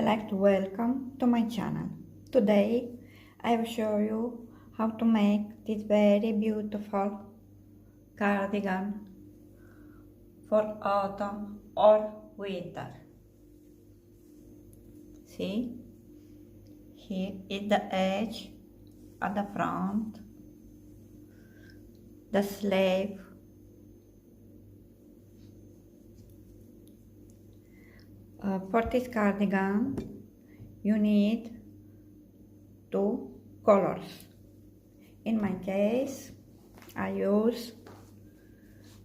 like to welcome to my channel. Today I will show you how to make this very beautiful cardigan for autumn or winter. See, here is the edge at the front, the sleeve, for this cardigan you need two colors. In my case I use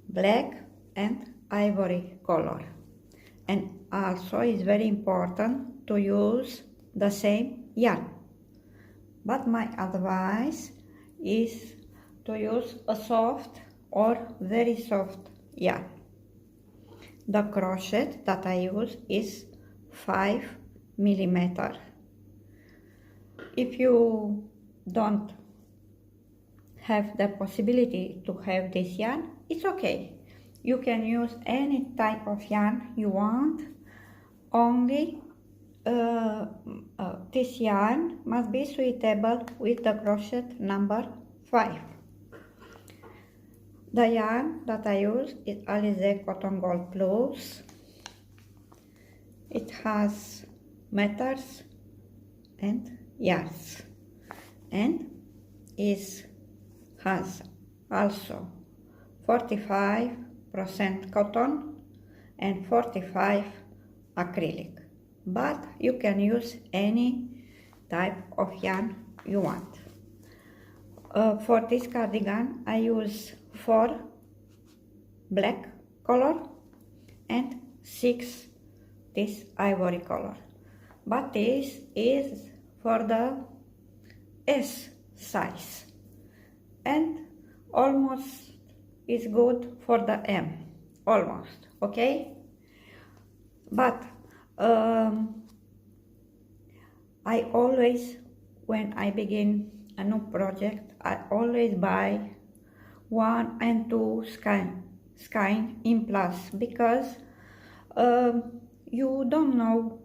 black and ivory color, and also it's very important to use the same yarn, but my advice is to use a soft or very soft yarn. The crochet that I use is 5 millimeter. If you don't have the possibility to have this yarn, it's okay. You can use any type of yarn you want, only this yarn must be suitable with the crochet number 5. The yarn that I use is Alize Cotton Gold Plus. It has meters and yards, and has also 45% cotton and 45 acrylic, but you can use any type of yarn you want. For this cardigan I use 4 black color and 6 this ivory color, but this is for the S size and almost is good for the M, almost, okay? But I always, when I begin a new project, I always buy 1 and 2 skein in plus, because you don't know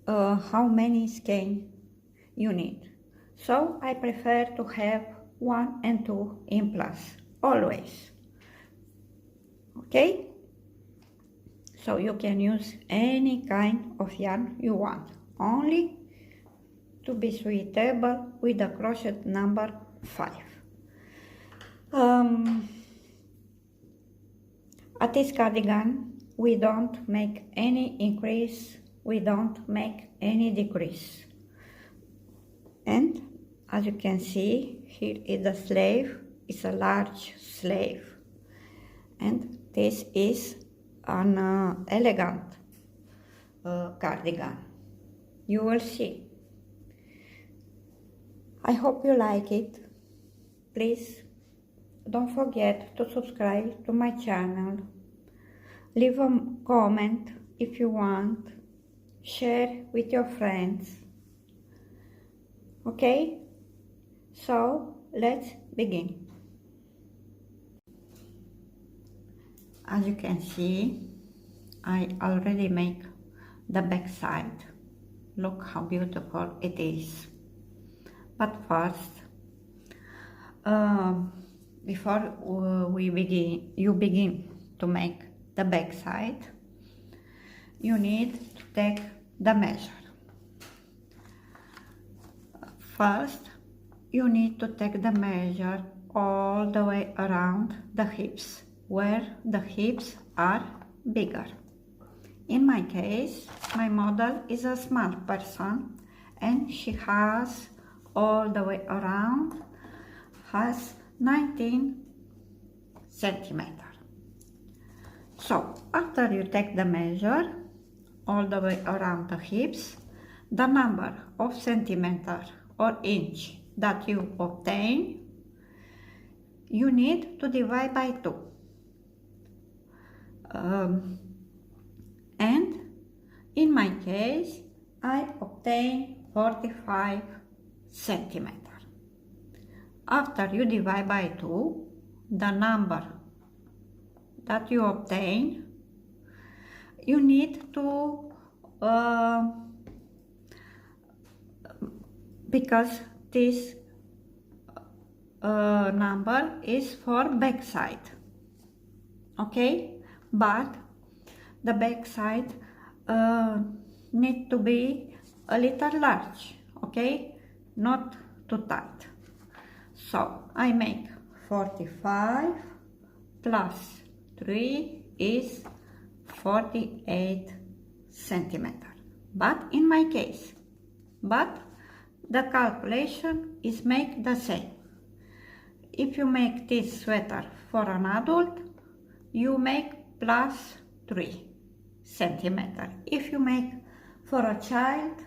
how many skein you need. So I prefer to have 1 and 2 in plus, always. Okay? So you can use any kind of yarn you want, only to be suitable with the crochet number 5. At this cardigan we don't make any increase, we don't make any decrease. And as you can see, here is the sleeve. It's a large sleeve, and this is an elegant cardigan. You will see. I hope you like it. Please don't forget to subscribe to my channel. Leave a comment if you want. Share with your friends. Okay? So let's begin. As you can see, I already make the back side. Look how beautiful it is. But first, before you begin to make the back side, you need to take the measure. First, you need to take the measure all the way around the hips, where the hips are bigger. In my case, my model is a small person, and she has all the way around has 19 centimeters. So after you take the measure all the way around the hips, the number of centimeter or inch that you obtain, you need to divide by 2. And in my case I obtain 45 centimeters. After you divide by 2, the number that you obtain, you need to because this number is for back side, okay, but the back side need to be a little large, okay, not too tight. So I make 45 plus 3 is 48 centimeter, but in my case, but the calculation is make the same. If you make this sweater for an adult, you make plus 3 centimeter. If you make for a child,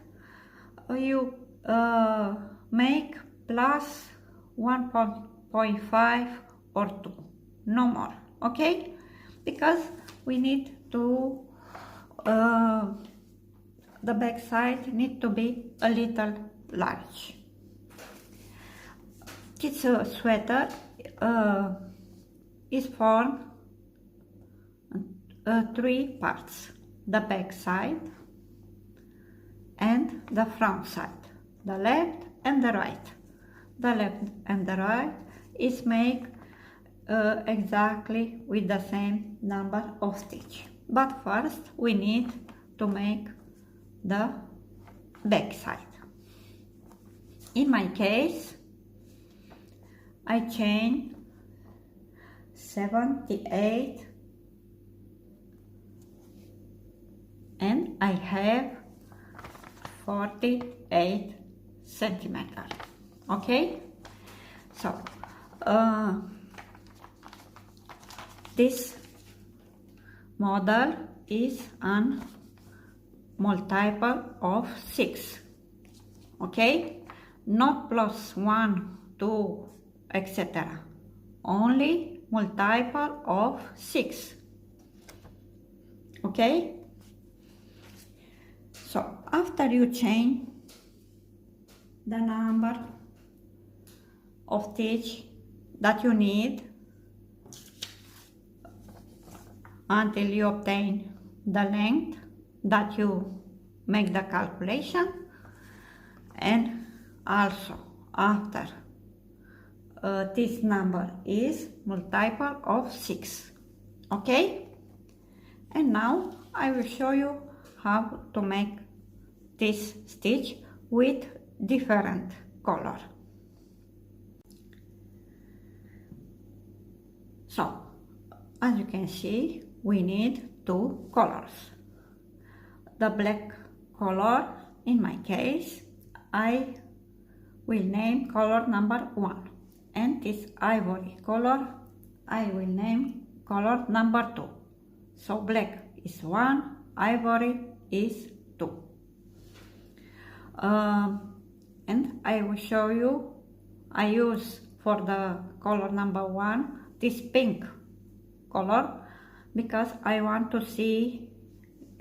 you make plus 1.5 or 2, no more, okay? Because we need to, the back side need to be a little large. This sweater is formed 3 parts: the back side and the front side, the left and the right. The left and the right is made exactly with the same number of stitch. But first we need to make the back side. In my case, I chain 78 and I have 48 centimeter, okay? So this model is an multiple of 6, okay? Not plus 1, 2, etc. Only multiple of 6, okay? So after you change the number of stitch that you need until you obtain the length that you make the calculation, and also after this number is multiple of 6, okay? And now I will show you how to make this stitch with different color. So as you can see, we need 2 colors. The black color, in my case, I will name color number 1, and this ivory color I will name color number 2. So black is 1, ivory is 2. And I will show you, I use for the color number 1 this pink color because I want to see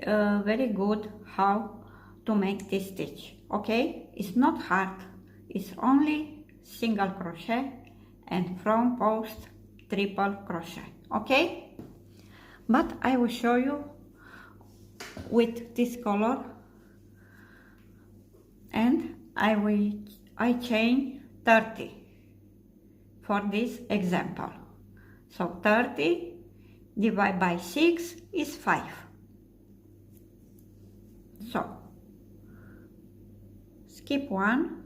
very good how to make this stitch, okay? It's not hard, it's only single crochet and from post triple crochet, okay? But I will show you with this color, and I chain 30 for this example. So 30 divided by 6 is 5. So skip 1,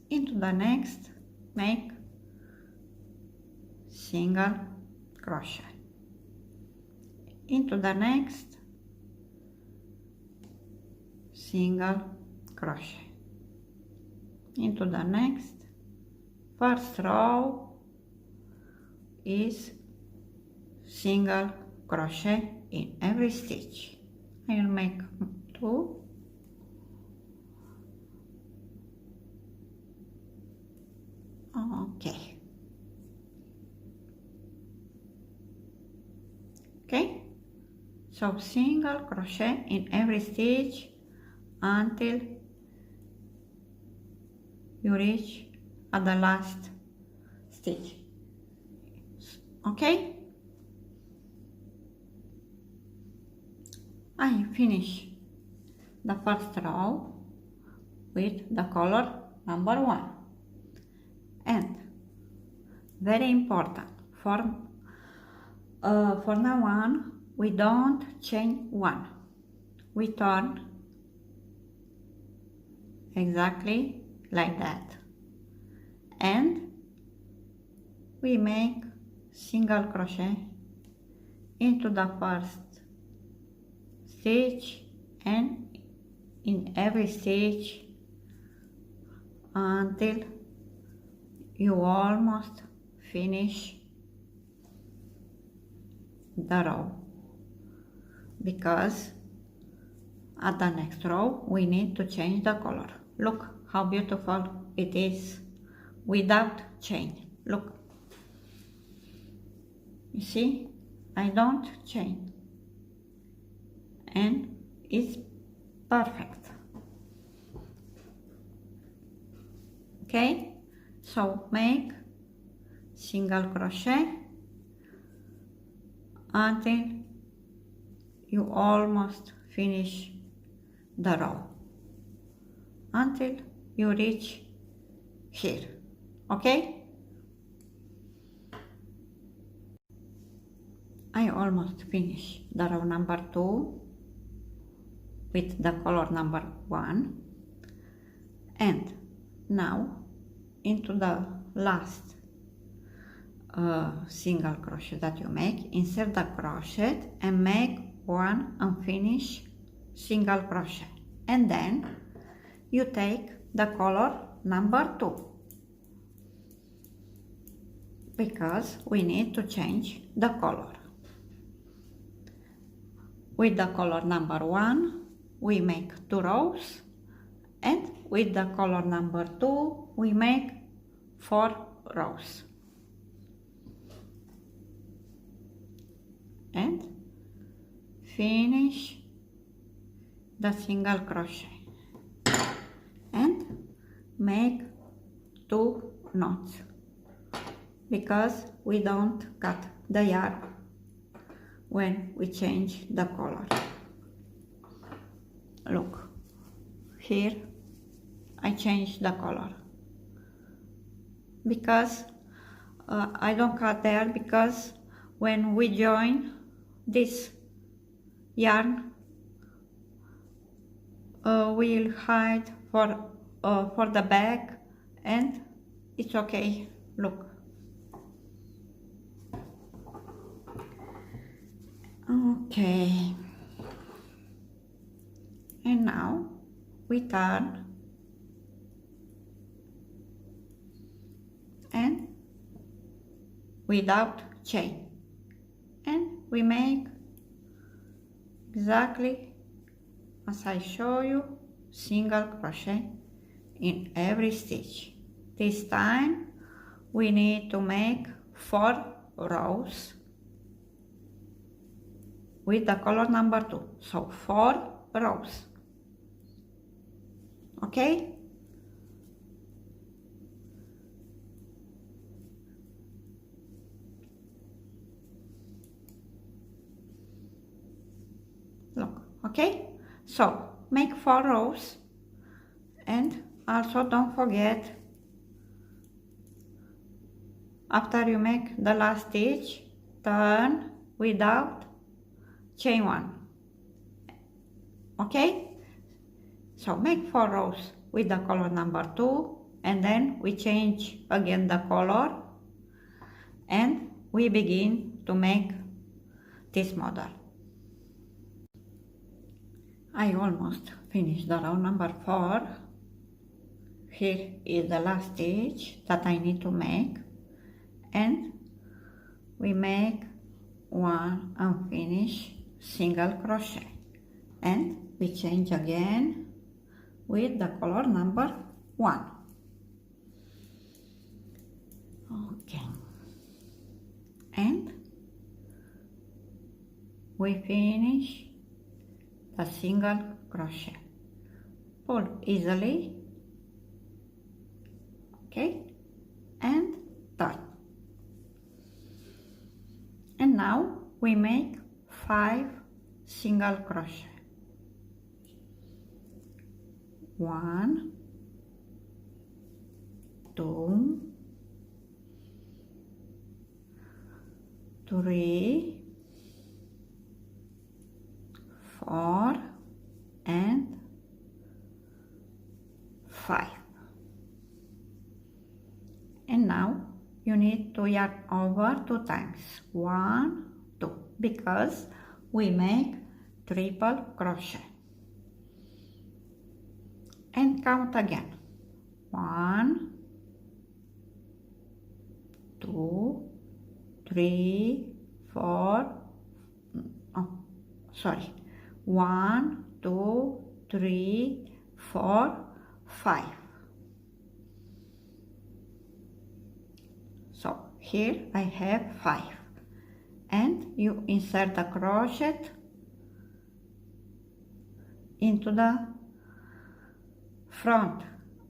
into the next make single crochet, into the next single crochet, into the next. First row is single crochet in every stitch. I will make 2, okay, so single crochet in every stitch until you reach at the last stitch, okay? I finish the first row with the color number 1. And very important, for now on we don't chain 1. We turn exactly like that, and we make single crochet into the first stitch and in every stitch until you almost finish the row, because at the next row we need to change the color. Look how beautiful it is without chain. Look, you see, I don't chain and it's perfect. Okay, so make single crochet until you almost finish the row, until you reach here. Okay, I almost finished the row number 2 with the color number 1, and now into the last single crochet that you make, insert the crochet and make 1 unfinished single crochet, and then you take the color number 2, because we need to change the color. With the color number 1 we make 2 rows, and with the color number 2 we make 4 rows, and finish the single crochet and make 2 knots, because we don't cut the yarn when we change the color. Look, here I changed the color, because I don't cut there, because when we join this yarn we'll hide for the back, and it's okay. Look, okay, and now we turn and without chain, and we make exactly as I show you, single crochet in every stitch. This time we need to make 4 rows with the color number 2, so 4 rows. Okay, look, okay, so make 4 rows, and also don't forget, after you make the last stitch, turn without chain 1. Okay, so make 4 rows with the color number 2, and then we change again the color, and we begin to make this model. I almost finished the row number 4. Here is the last stitch that I need to make, and we make 1 unfinished single crochet, and we change again with the color number 1. Okay, and we finish the single crochet. Pull easily, okay, and turn. And now we make 5 single crochet. 1, 2, 3, 4 and 5. And now you need to yarn over 2 times, 1, 2, because we make triple crochet. And count again, 1, 2, 3, 4, oh, sorry, 1, 2, 3, 4, 5. So here I have 5, and you insert the crochet into the front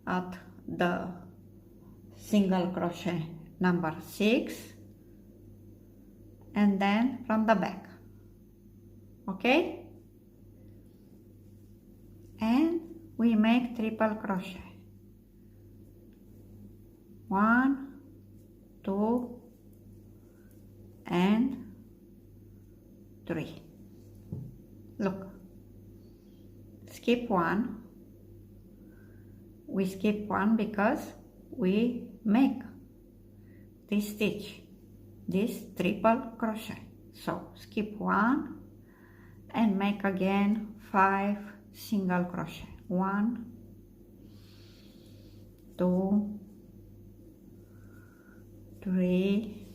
at the single crochet number 6, and then from the back, okay? And we make triple crochet, 1, 2 and 3. Look, skip 1. We skip 1 because we make this stitch, this triple crochet. So skip 1 and make again 5 single crochet, 1, 2, 3,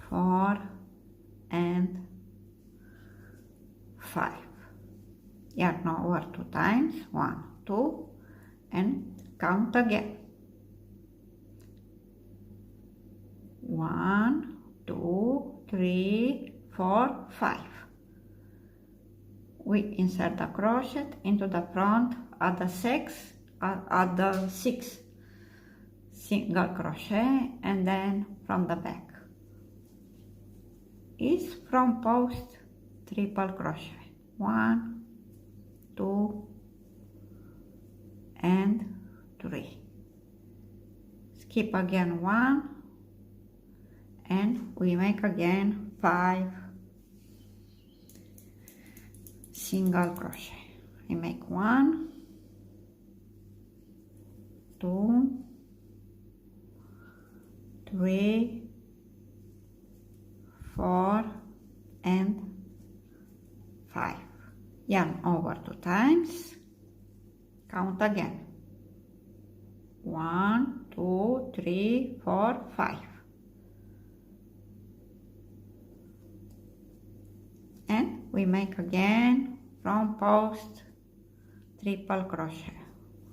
4 and 5. Yarn over 2 times, 1, 2, and count again, 1, 2, 3, 4, 5. We insert the crochet into the front at the 6 single crochet, and then from the back is from post triple crochet, 1, 2 and 3. Skip again 1 and we make again 5 single crochet. I make 1, 2, 3, 4 and 5. Yarn over 2 times, count again, 1, 2, 3, 4, 5. And we make again from post triple crochet,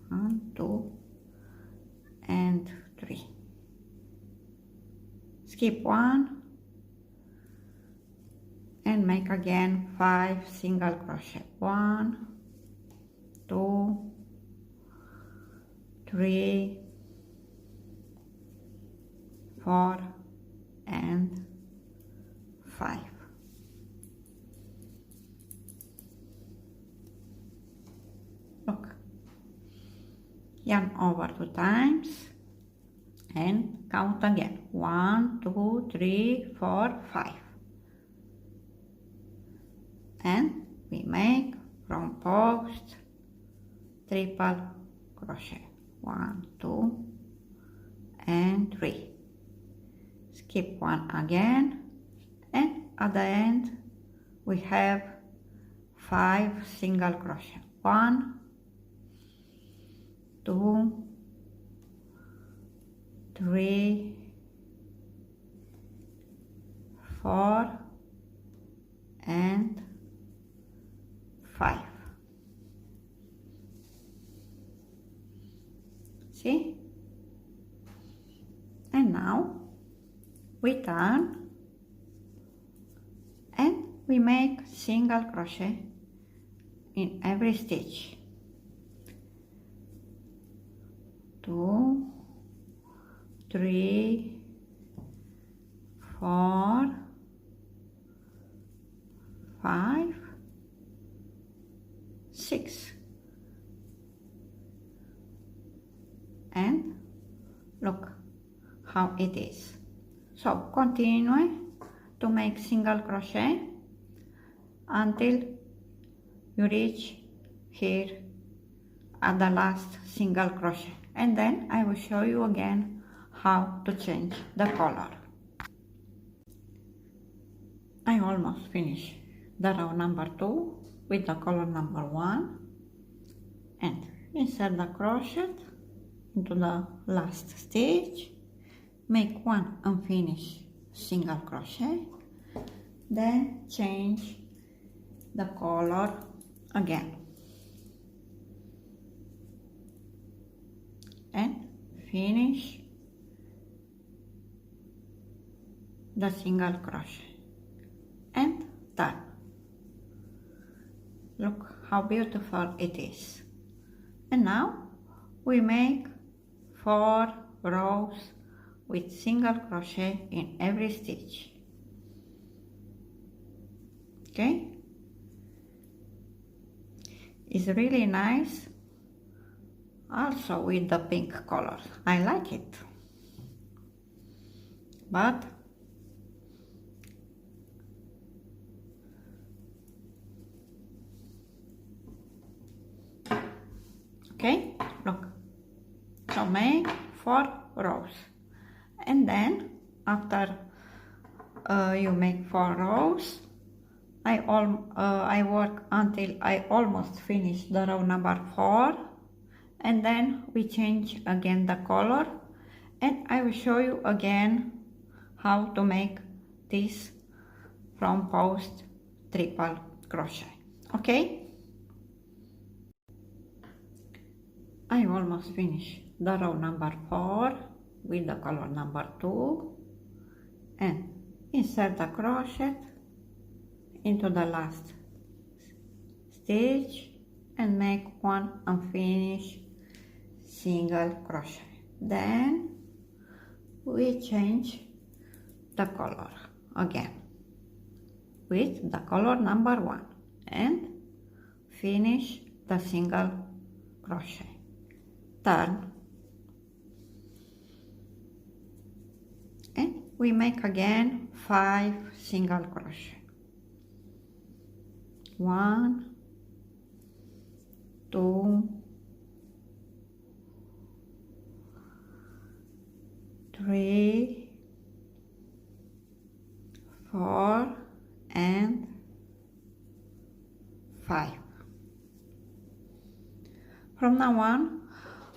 1, 2 and 3. Skip 1 and make again 5 single crochet, 1, 2, 3, 4 and 5. Look, yarn over 2 times and count again, 1, 2, 3, 4, 5. And we make from post triple crochet, 1, 2 and 3. Skip 1 again, and at the end we have 5 single crochet, 1, 2, 3, 4 and 5. See? And now we turn and we make single crochet in every stitch. 2, 3, 4, 5, 6, and look how it is. So continue to make single crochet until you reach here at the last single crochet, and then I will show you again how to change the color. I almost finished the row number 2 with the color number 1, and insert the crochet into the last stitch, make one unfinished single crochet, then change the color again and finish the single crochet and turn. Look how beautiful it is. And now we make 4 rows with single crochet in every stitch. Okay, it's really nice also with the pink color. I like it, but okay, look, so make 4 rows, and then after you make 4 rows, I work until I almost finish the row number 4, and then we change again the color, and I will show you again how to make this from post triple crochet. Okay, I almost finished the row number 4 with the color number 2, and insert the crochet into the last stitch and make one unfinished single crochet. Then we change the color again with the color number 1 and finish the single crochet. Turn and we make again 5 single crochet. 1, 2, 3, 4, and 5. From now on,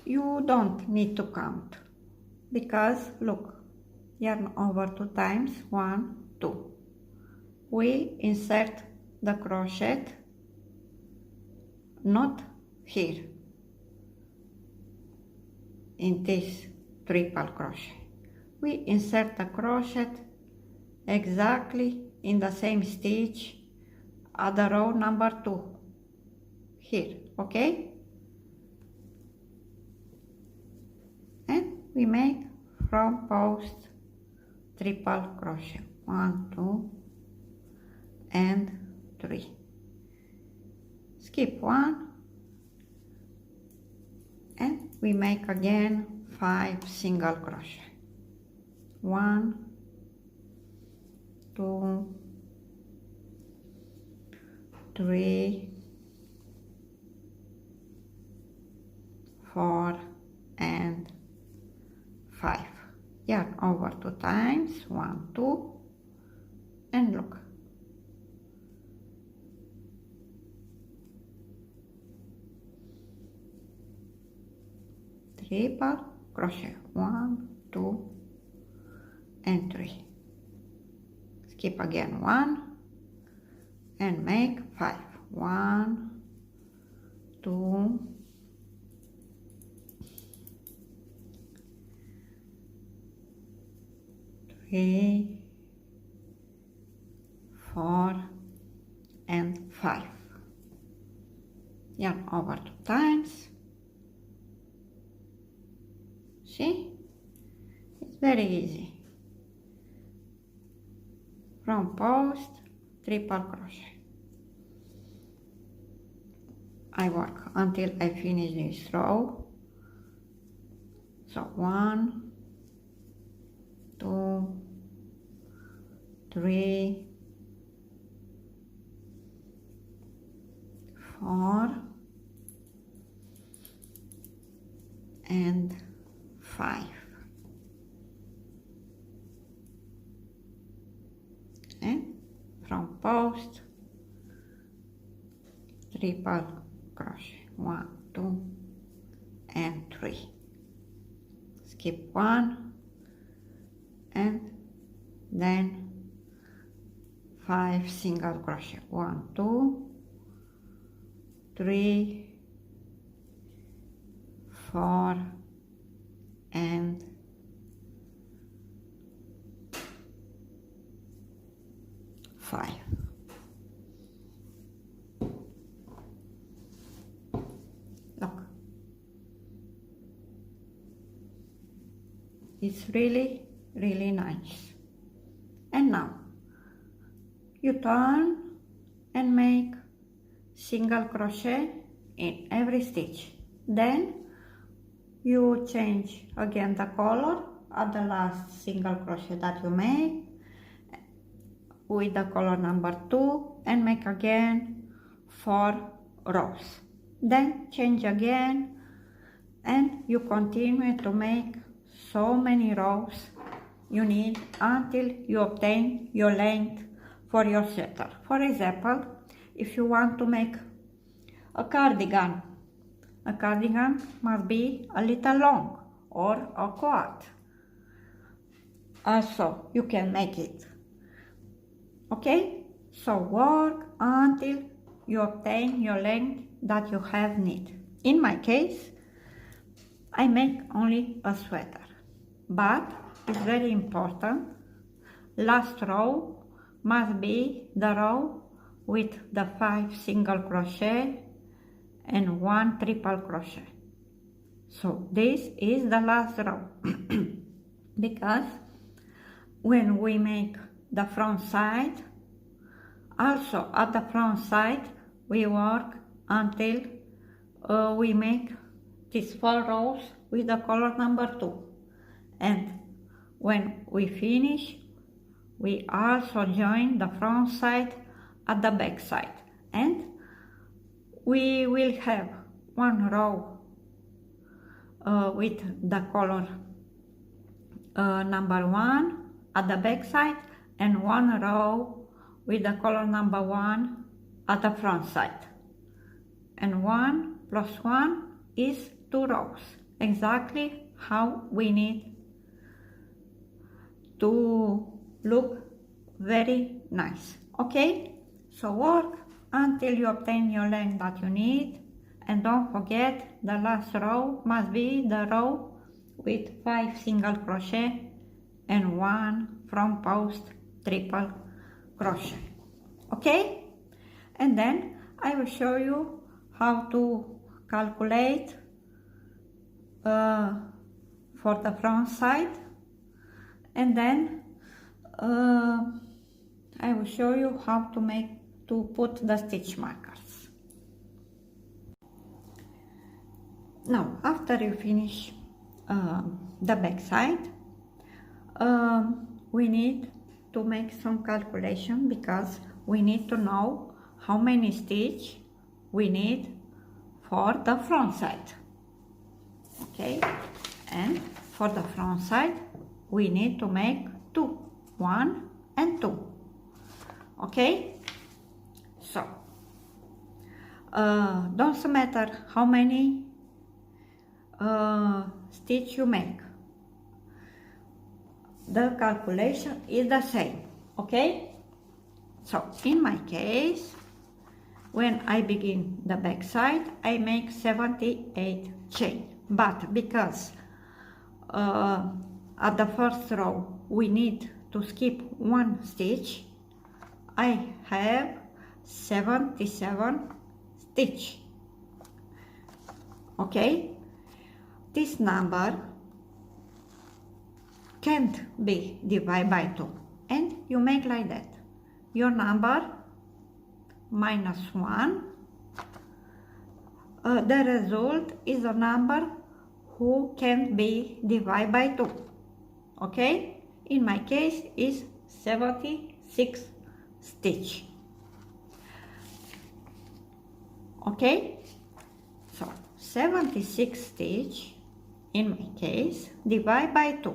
you don't need to count, because look, yarn over 2 times, 1, 2. We insert the crochet not here in this triple crochet. We insert the crochet exactly in the same stitch at the row number 2 here, okay? And we make from post triple crochet 1, 2, and 3. Skip 1 and we make again 5 single crochet. 1, 2, 3, 4, and 5. Yarn over 2 times, 1, 2, and look. Triple crochet 1, 2, and 3. Skip again 1 and make 5. 1, 2, 3, 4, and 5. Yarn over 2 times. See? It's very easy. From post triple crochet. I work until I finish this row. So 1, 2, 3, 4, and 5. And from post triple crochet 1, 2, and 3. Skip 1 and then 5 single crochet 1, 2, 3, 4, and 5. Look, it's really nice. And now you turn and make single crochet in every stitch. Then you change again the color at the last single crochet that you make with the color number 2 and make again 4 rows. Then change again and you continue to make so many rows you need until you obtain your length for your sweater. For example, if you want to make a cardigan must be a little long or a quad. Also, you can make it. Okay? So work until you obtain your length that you have need. In my case, I make only a sweater, but it's very important. Last row must be the row with the 5 single crochet and 1 triple crochet. So this is the last row because when we make the front side, also at the front side we work until we make these 4 rows with the color number 2, and when we finish we also join the front side at the back side, and we will have 1 row with the color number 1 at the back side and 1 row with the color number 1 at the front side, and 1 plus 1 is 2 rows, exactly how we need to look very nice. Okay, so work until you obtain your length that you need, and don't forget the last row must be the row with 5 single crochet and 1 from post triple crochet. Okay, and then I will show you how to calculate for the front side, and then I will show you how to put the stitch markers. Now, after you finish the back side, we need to make some calculation because we need to know how many stitches we need for the front side. Okay, and for the front side we need to make 2, 1 and 2. Okay, so doesn't matter how many stitch you make, the calculation is the same. Okay, so in my case, when I begin the back side I make 78 chain, but because at the first row we need to skip 1 stitch, I have 77 stitch. Okay, this number can't be divided by 2, and you make like that. Your number minus 1 the result is a number who can be divided by 2. Okay, in my case is 76 stitch. Okay, so 76 stitch in my case divide by 2.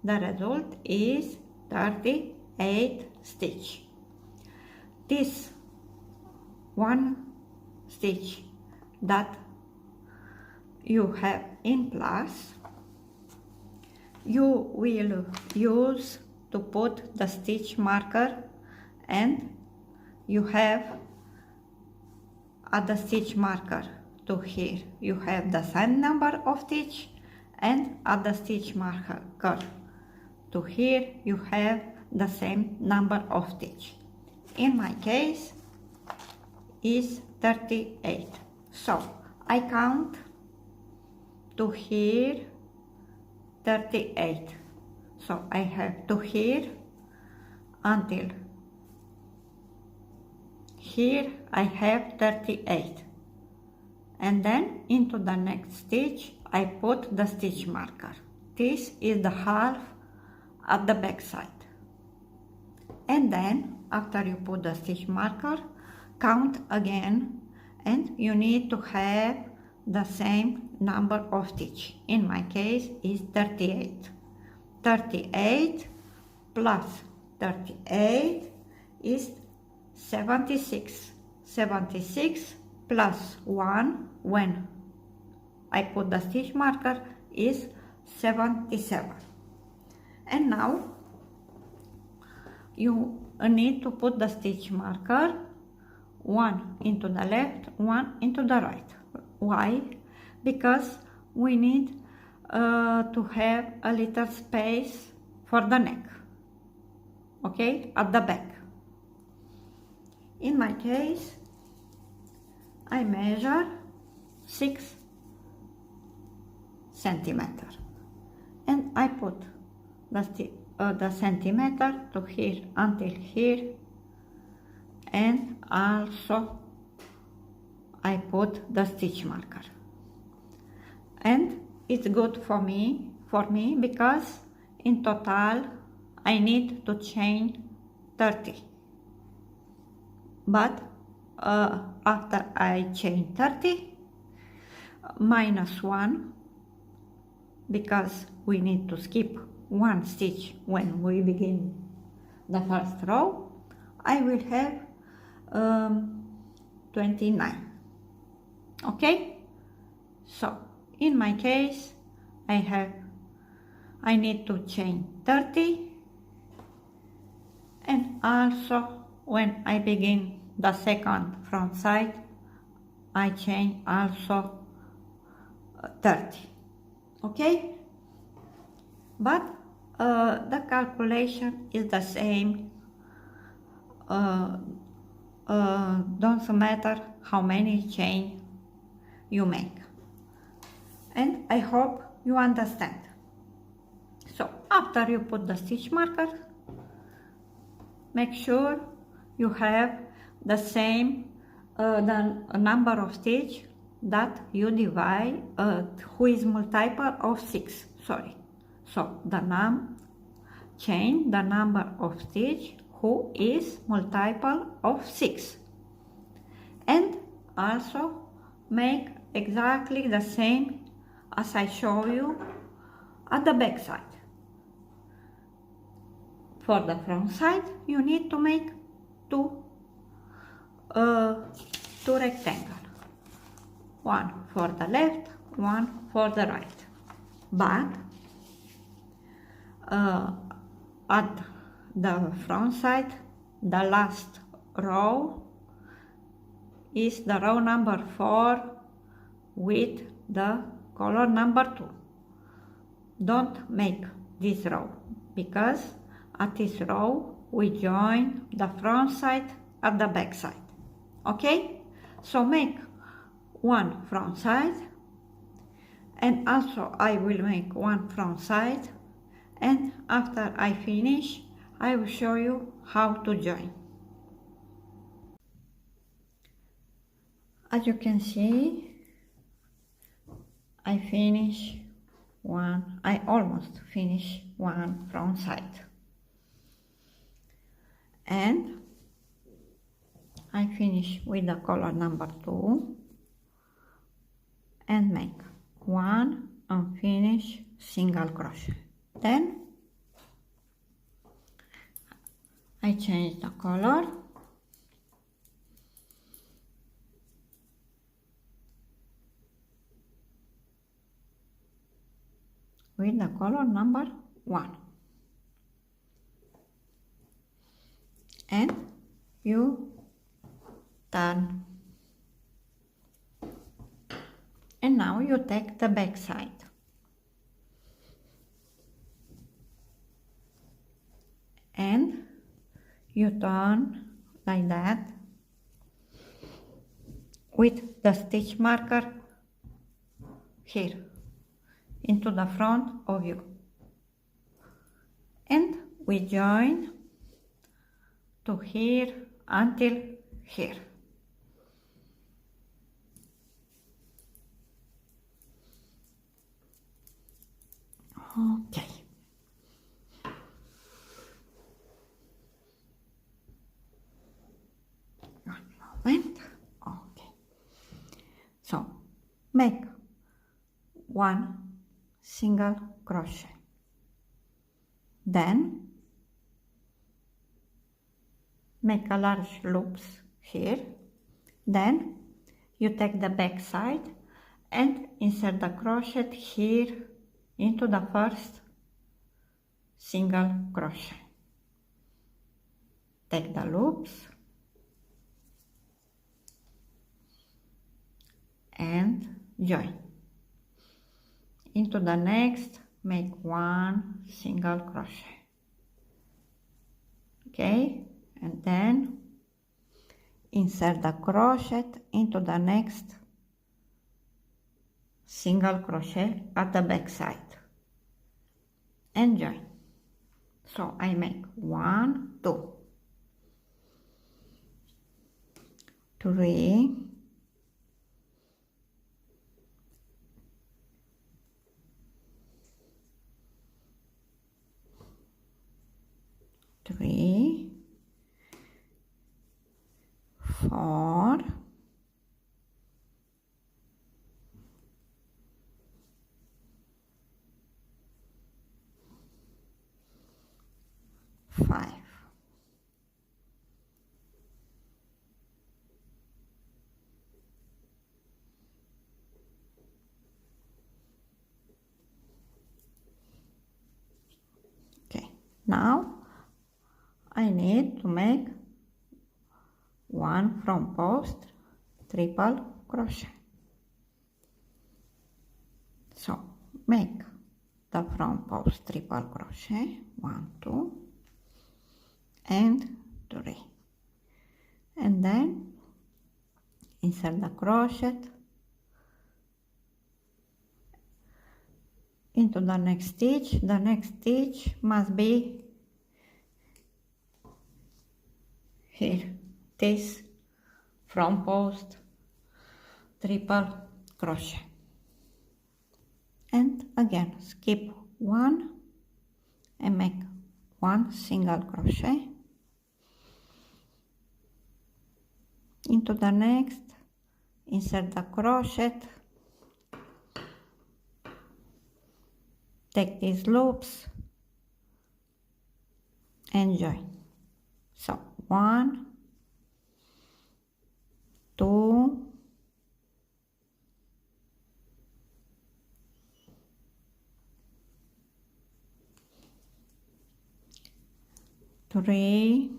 The result is 38 stitch. This one stitch that you have in plus, you will use to put the stitch marker, and you have at the stitch marker to here you have the same number of stitch, and at the stitch marker to here you have the same number of stitch. In my case is 38. So I count to here 38. So I have to here until here I have 38. And then into the next stitch I put the stitch marker. This is the half at the back side. And then after you put the stitch marker, count again, and you need to have the same number of stitch. In my case is 38. 38 plus 38 is 76. 76 plus 1 when I put the stitch marker is 77. And now you need to put the stitch marker one into the left, one into the right. Why? Because we need to have a little space for the neck, okay, at the back. In my case I measure 6 centimeters, and I put the centimeter to here until here, and also I put the stitch marker. And it's good for me because in total I need to chain 30. But after I chain 30 minus 1, because we need to skip one stitch when we begin the first row, I will have 29. Okay, so in my case I need to chain 30, and also when I begin the second front side I chain also 30. Okay, but the calculation is the same. Don't matter how many chain you make, and I hope you understand. So after you put the stitch marker, make sure you have the same the number of stitch that you divide, who is multiple of 6, sorry. So the chain the number of stitch who is multiple of 6, and also make exactly the same as I show you at the back side. For the front side you need to make two rectangles, one for the left, one for the right. But at the front side, the last row is the row number 4 with the color number 2. Don't make this row, because at this row we join the front side at the back side. Okay, so make one front side, and also I will make one front side, and after I finish I will show you how to join. As you can see, I almost finish one front side, and I finish with the color number 2 and make one unfinished single crochet. Then I change the color with the color number 1, and you turn, and now you take the back side and you turn like that with the stitch marker here into the front of you, and we join to here until here. Okay. One moment. Okay. So make one single crochet, then make a large loops here, then you take the back side and insert the crochet here into the first single crochet. Take the loops and join. Into the next, make one single crochet. Okay, and then insert the crochet into the next single crochet at the back side and join. So I make 1, 2, 3, 3, 4, 5. Okay, now I need to make one front post triple crochet. So make the front post triple crochet, 1, 2 and 3, and then insert the crochet into the next stitch. The next stitch must be here, this front post triple crochet, and again skip 1 and make 1 single crochet into the next, insert the crochet, take these loops and join. So 1, 2, 3,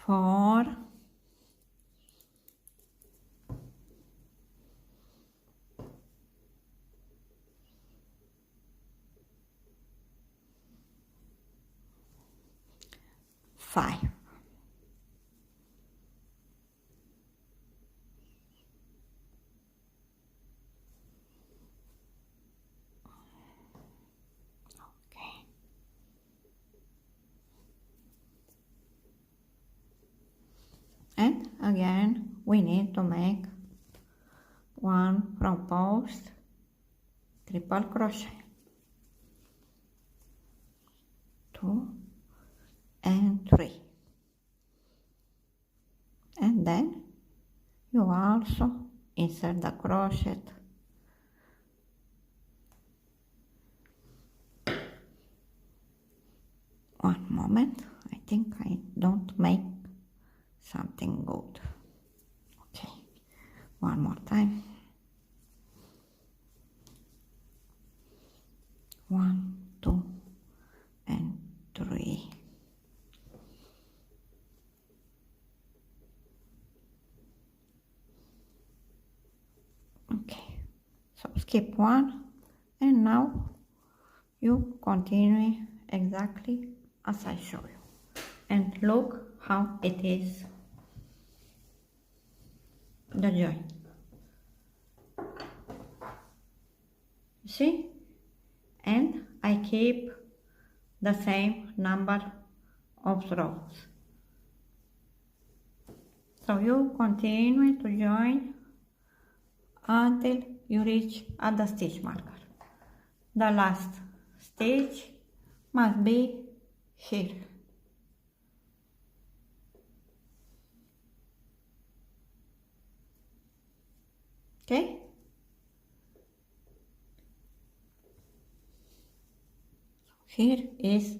4, 5. And again we need to make one from post triple crochet, 2 and 3, and then you also insert the crochet one moment. I think I don't make something good. Okay, one more time. 1, 2 and 3. Okay, so skip one, and now you continue exactly as I show you, and look how it is the join. You see? And I keep the same number of rows. So you continue to join until you reach at the stitch marker. The last stitch must be here. Okay? Here is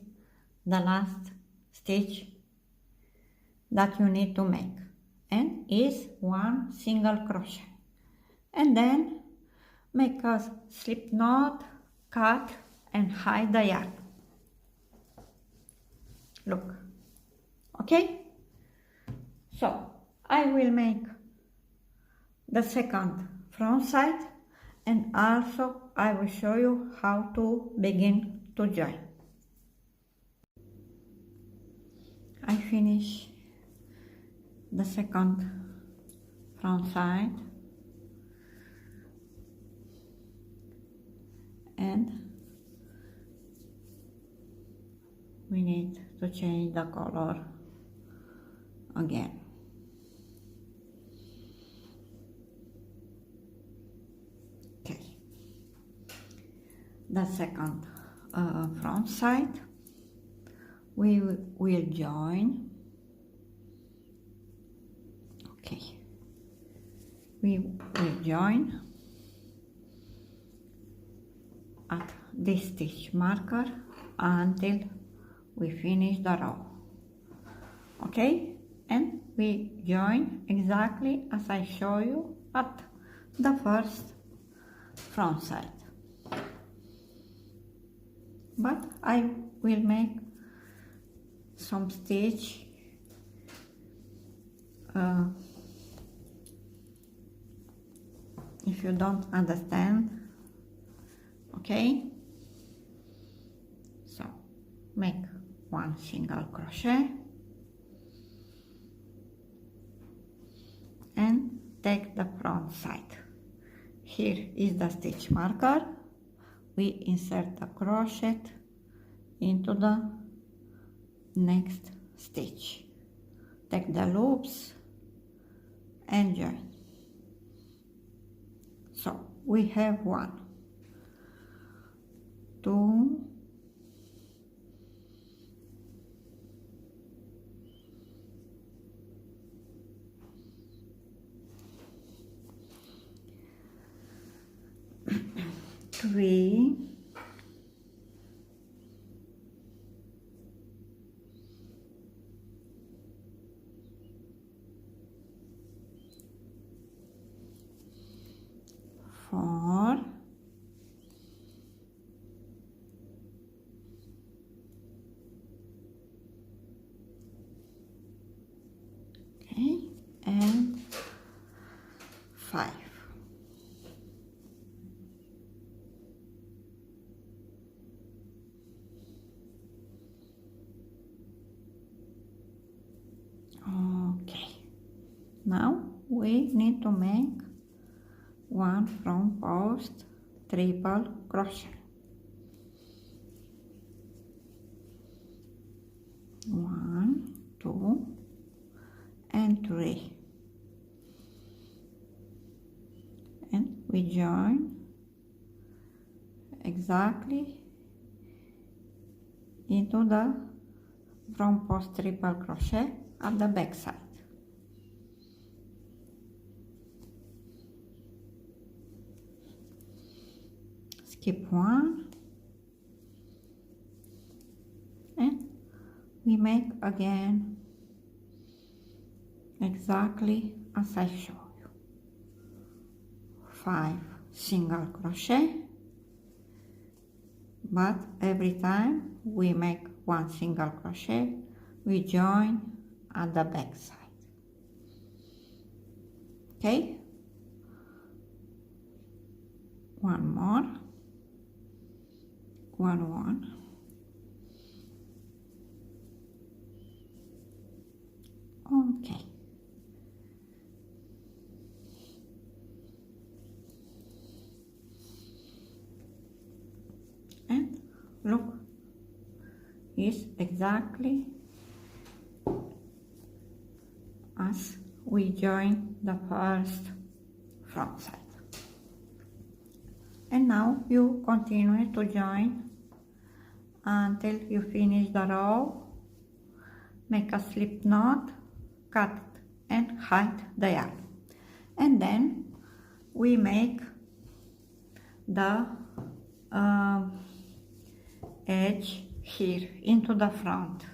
the last stitch that you need to make, and is one single crochet, and then make a slip knot, cut and hide the yarn. Look, okay? So I will make the second front side, and also I will show you how to begin to join. I finish the second front side, and we need to change the color again. Okay, the second front side we will join. Okay, we will join at this stitch marker until we finish the row. Okay, and we join exactly as I show you at the first front side, but I will make some stitch if you don't understand. Okay, so make one single crochet and take the front side. Here is the stitch marker. We insert the crochet into the next stitch, take the loops and join. So we have 1, 2, 3, 4, 5. Okay, now we need to make one from post triple crochet. 1, 2 and 3, and we join exactly into the front post triple crochet at the back side. Skip 1 and we make again exactly as I show you. 5 single crochet, but every time we make 1 single crochet, we join at the back side. Okay, one more, 1, okay. And look, is exactly as we join the first front side. And now you continue to join until you finish the row, make a slip knot, cut and hide the yarn. And then we make the edge here into the front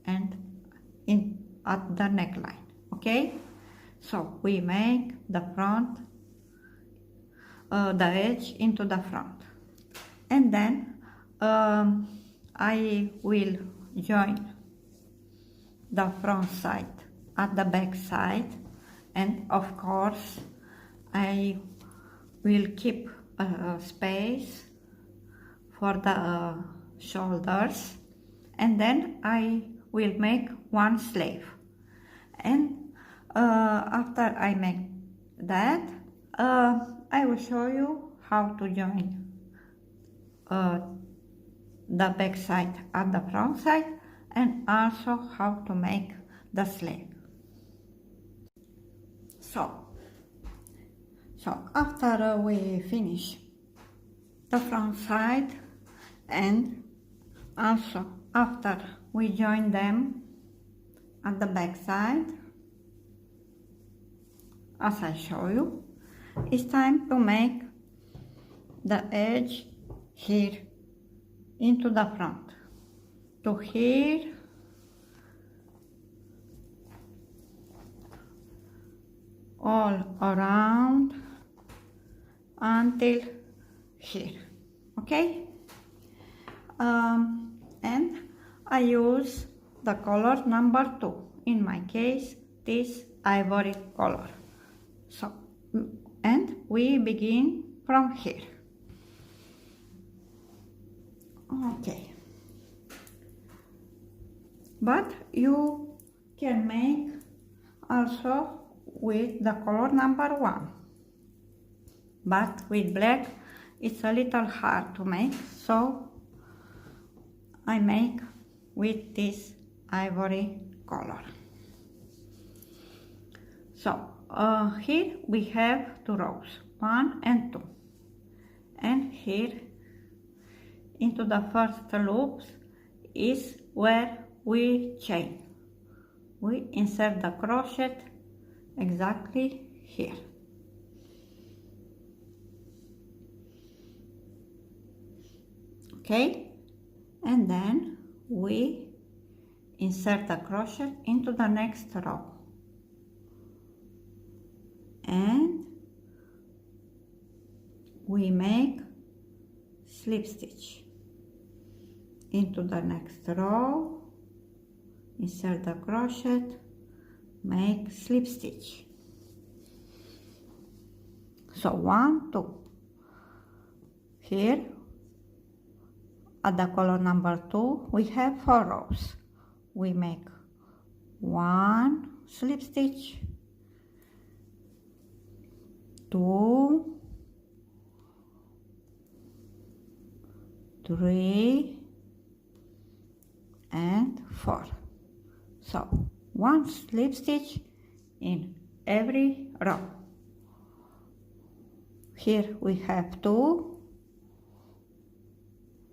and in at the neckline. Okay, so we make the front the edge into the front, and then I will join the front side at the back side, and of course I will keep space for the shoulders, and then I will make 1 sleeve. And after I make that, I will show you how to join the back side at the front side, and also how to make the sleeve. So after we finish the front side, and also after we join them at the back side, as I show you, it's time to make the edge here into the front, to here, all around until here. Okay, and I use the color number 2, in my case this ivory color. So, and we begin from here. Okay, but you can make also with the color number 1, but with black it's a little hard to make, so I make with this ivory color. So here we have 2 rows, 1 and 2, and here into the first loops is where we chain. We insert the crochet exactly here. Okay, and then we insert the crochet into the next row, and we make slip stitch into the next row, insert the crochet, make slip stitch. So 1, 2. Here at the color number 2 we have 4 rows. We make 1 slip stitch, 2, 3 and 4. So one slip stitch in every row. Here we have 2,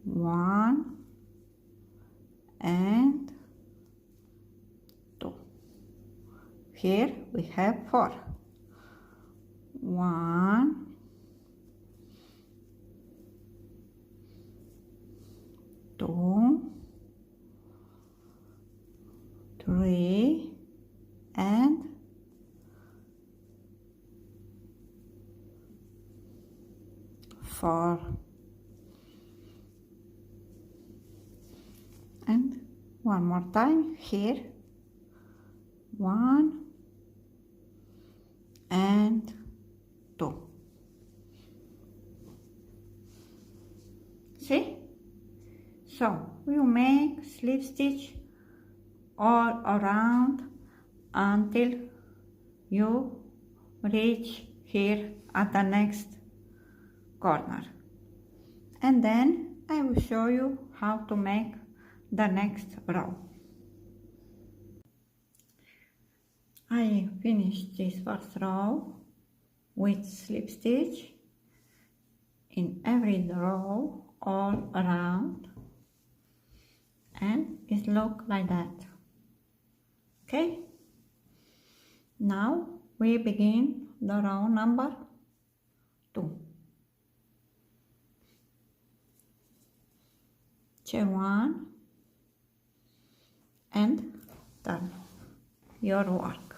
1 and 2. Here we have 4, 1, 2, 3 and 4. And one more time here, 1 and 2. See? So you make slip stitch all around until you reach here at the next corner, and then I will show you how to make the next row. I finished this first row with slip stitch in every row all around, and it looks like that. Okay, now we begin the row number 2. Chain 1 and turn your work.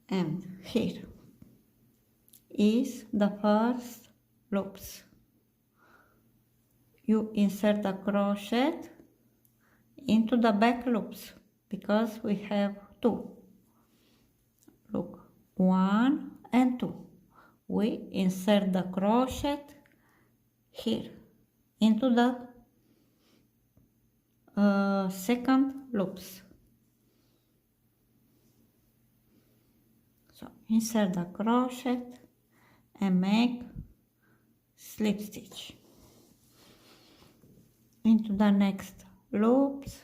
And here is the first loops. You insert the crochet into the back loops because we have 2. Look, 1 and 2. We insert the crochet here into the second loops. So insert the crochet and make slip stitch into the next loops,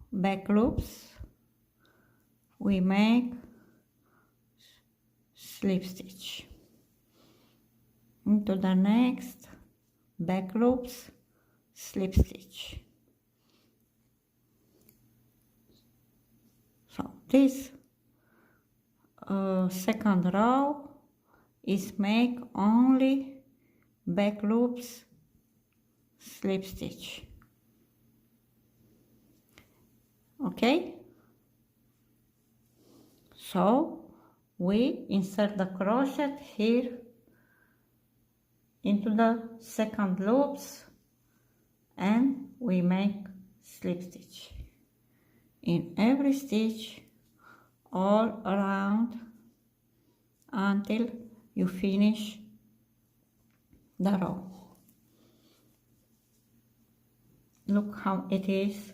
back loops. We make slip stitch into the next back loops, slip stitch. So this second row is make only back loops, slip stitch. Okay, so we insert the crochet here into the second loops and we make slip stitch in every stitch all around until you finish the row. Look how it is.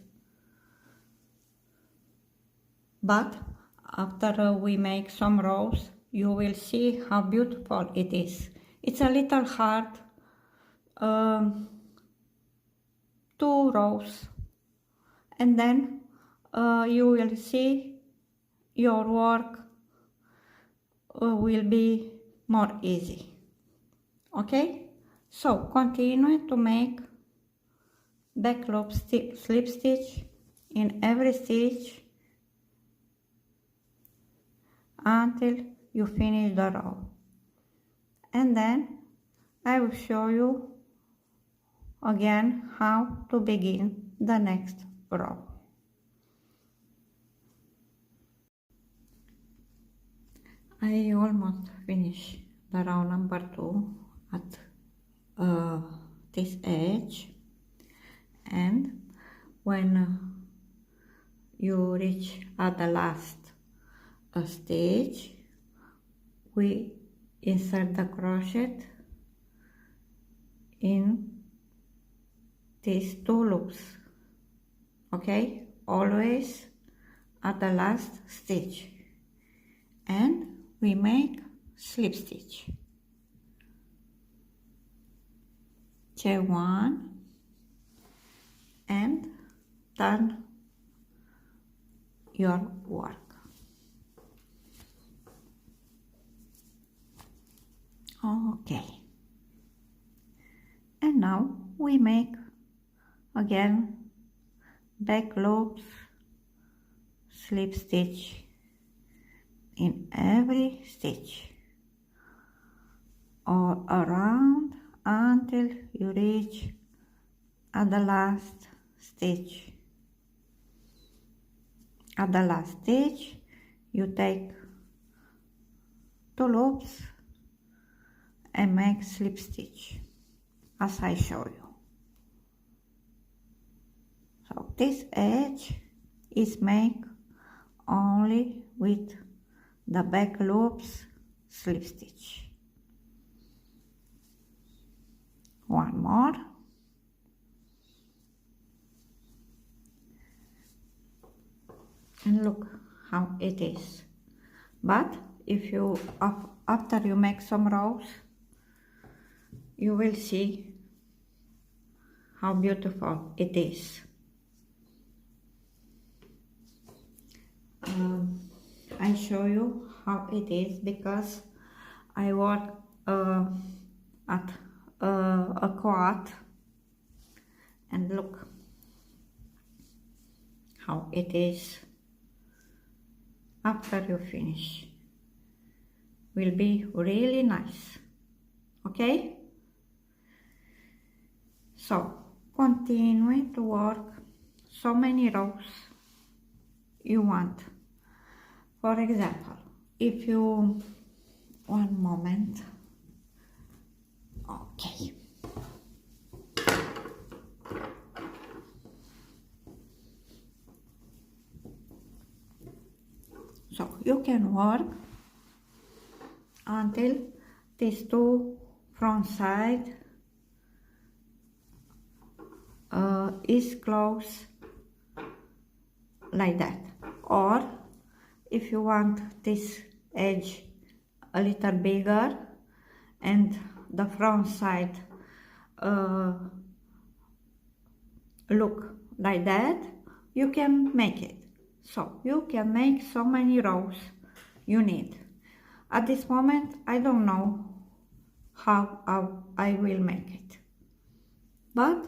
But after we make some rows, you will see how beautiful it is. It's a little hard, 2 rows, and then you will see your work will be more easy. Okay, so continue to make back loop slip stitch in every stitch until you finish the row, and then I will show you again how to begin the next row. I almost finished the row number 2 at this edge, and when you reach at the last stitch, we insert the crochet in these 2 loops. Okay, always at the last stitch, and we make slip stitch. chain 1 and turn your work. Okay, and now we make again back loops, slip stitch in every stitch all around until you reach at the last stitch. At the last stitch you take 2 loops and make slip stitch as I show you. So this edge is made only with the back loops slip stitch. One more. And look how it is. But if you, after you make some rows, you will see how beautiful it is. I show you how it is because I work at a quad, and look how it is after you finish. Will be really nice. Okay, so continue to work so many rows you want. For example, if you, one moment, okay, so you can work until these 2 front side is close like that, or if you want this edge a little bigger and the front side look like that, you can make it. So you can make so many rows you need. At this moment I don't know how I will make it, but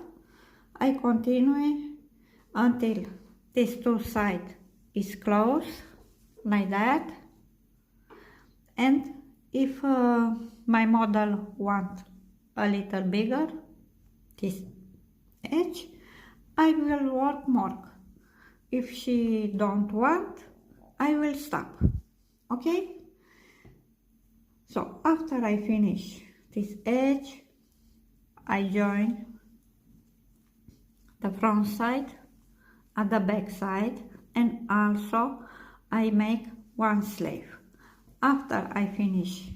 I continue until this 2 side is close like that, and if my model wants a little bigger this edge, I will work more. If she don't want, I will stop. Okay, so after I finish this edge, I join the front side at the back side, and also I make 1 sleeve. After I finish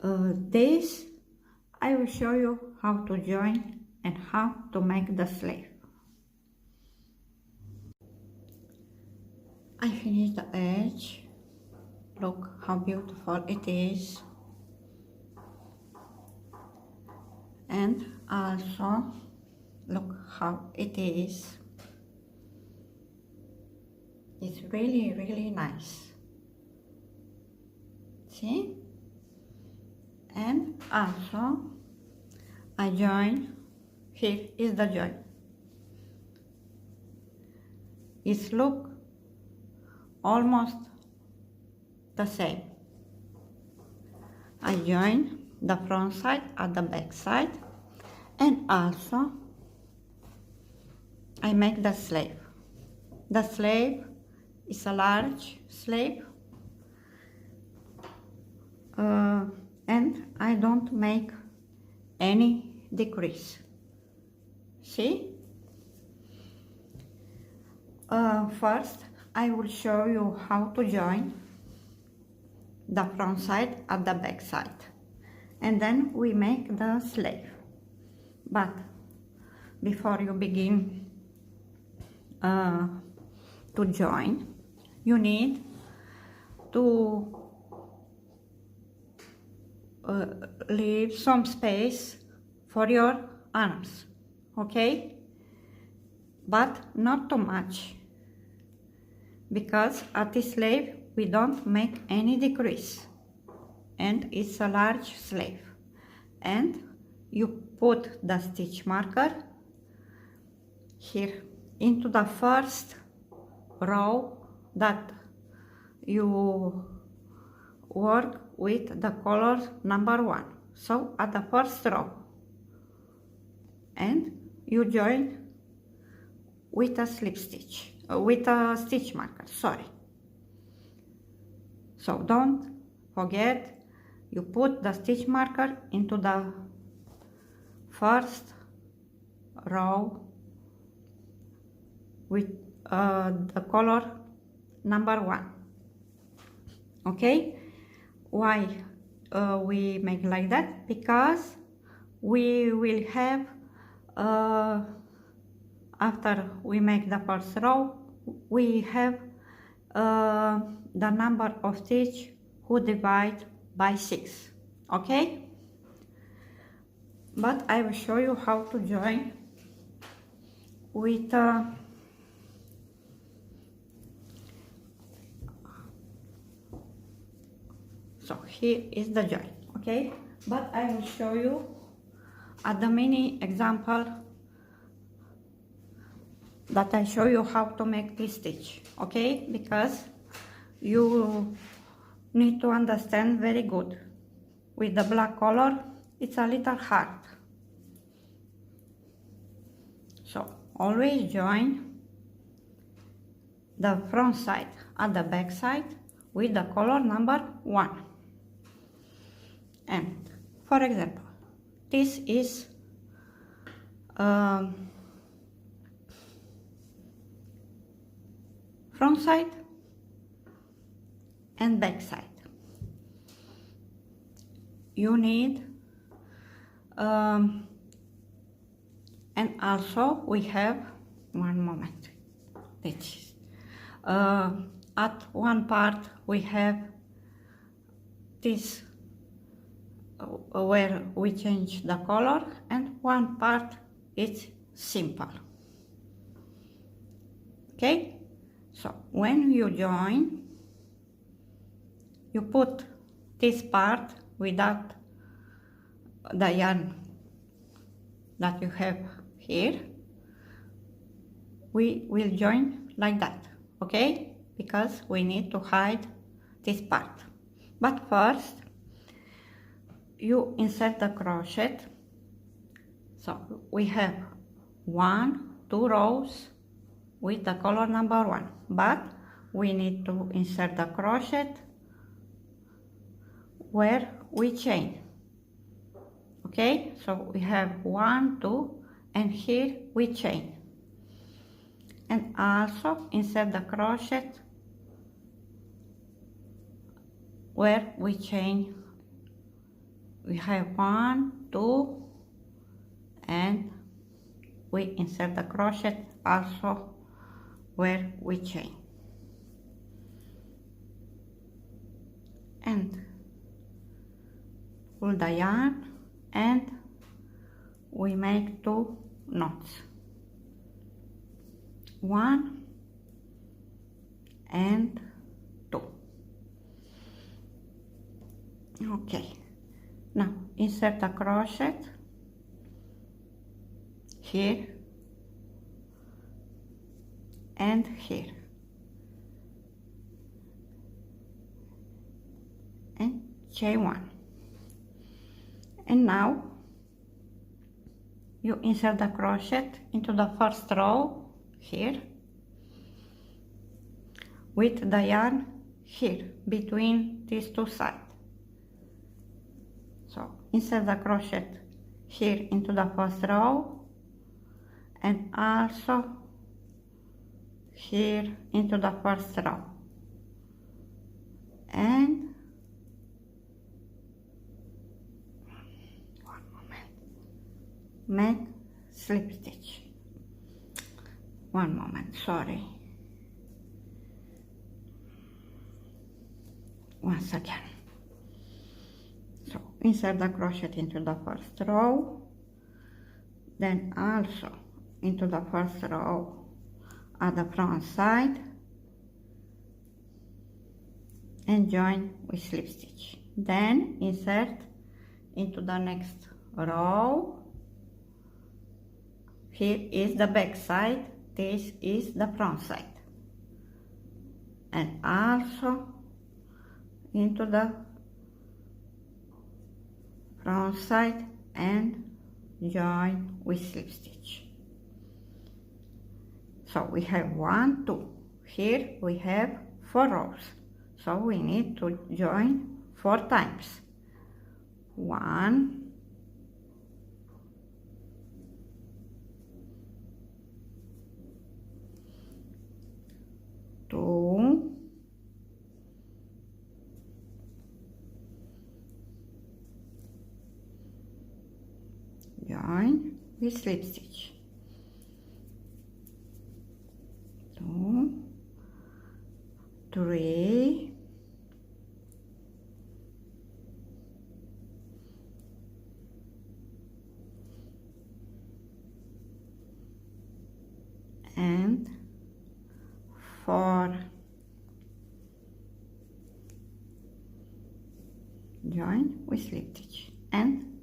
this, I will show you how to join and how to make the sleeve. I finished the edge. Look how beautiful it is. And also look how it is. It's really, really nice. See? And also I join. Here is the join. It's look almost the same. I join the front side at the back side, and also I make the sleeve. The sleeve is a large sleeve, and I don't make any decrease. See? First I will show you how to join the front side at the back side, and then we make the sleeve. But before you begin to join, you need to leave some space for your arms, okay? But not too much, because at this sleeve we don't make any decrease, and it's a large sleeve. And you put the stitch marker here into the first row that you work with the color number 1. So at the first row, and you join with a slip stitch, with a stitch marker, sorry. So don't forget, you put the stitch marker into the first row with the color number 1. Okay? Why we make like that? Because we will have after we make the first row, we have the number of stitch who divide by 6. Okay? But I will show you how to join with so here is the join, okay? But I will show you at the mini example that I show you how to make this stitch, okay? Because you need to understand very good. With the black color, it's a little hard. So always join the front side and the back side with the color number 1. And for example, this is front side and back side. You need and also we have one moment, at one part we have this where we change the color, and one part is simple. Okay, so when you join, you put this part without the yarn that you have here. We will join like that, okay, because we need to hide this part. But first you insert the crochet. So we have 1, 2 rows with the color number 1, but we need to insert the crochet where we chain. Okay, so we have 1, 2, and here we chain, and also insert the crochet where we chain. We have 1, 2, and we insert the crochet also where we chain, and pull the yarn, and we make 2 knots, 1 and 2. Okay, now insert the crochet here and here, and chain 1. And now you insert the crochet into the first row here with the yarn here between these 2 sides. So insert the crochet here into the first row, and also here into the first row, and make slip stitch. One moment, sorry. Once again. So insert the crochet into the first row, Then also into the first row at the front side and join with slip stitch. Then insert into the next row. Here is the back side, this is the front side, and also into the front side and join with slip stitch. So we have 1, 2. Here we have 4 rows, so we need to join 4 times. 1, 2, 2, 3, 4. Join with slip stitch and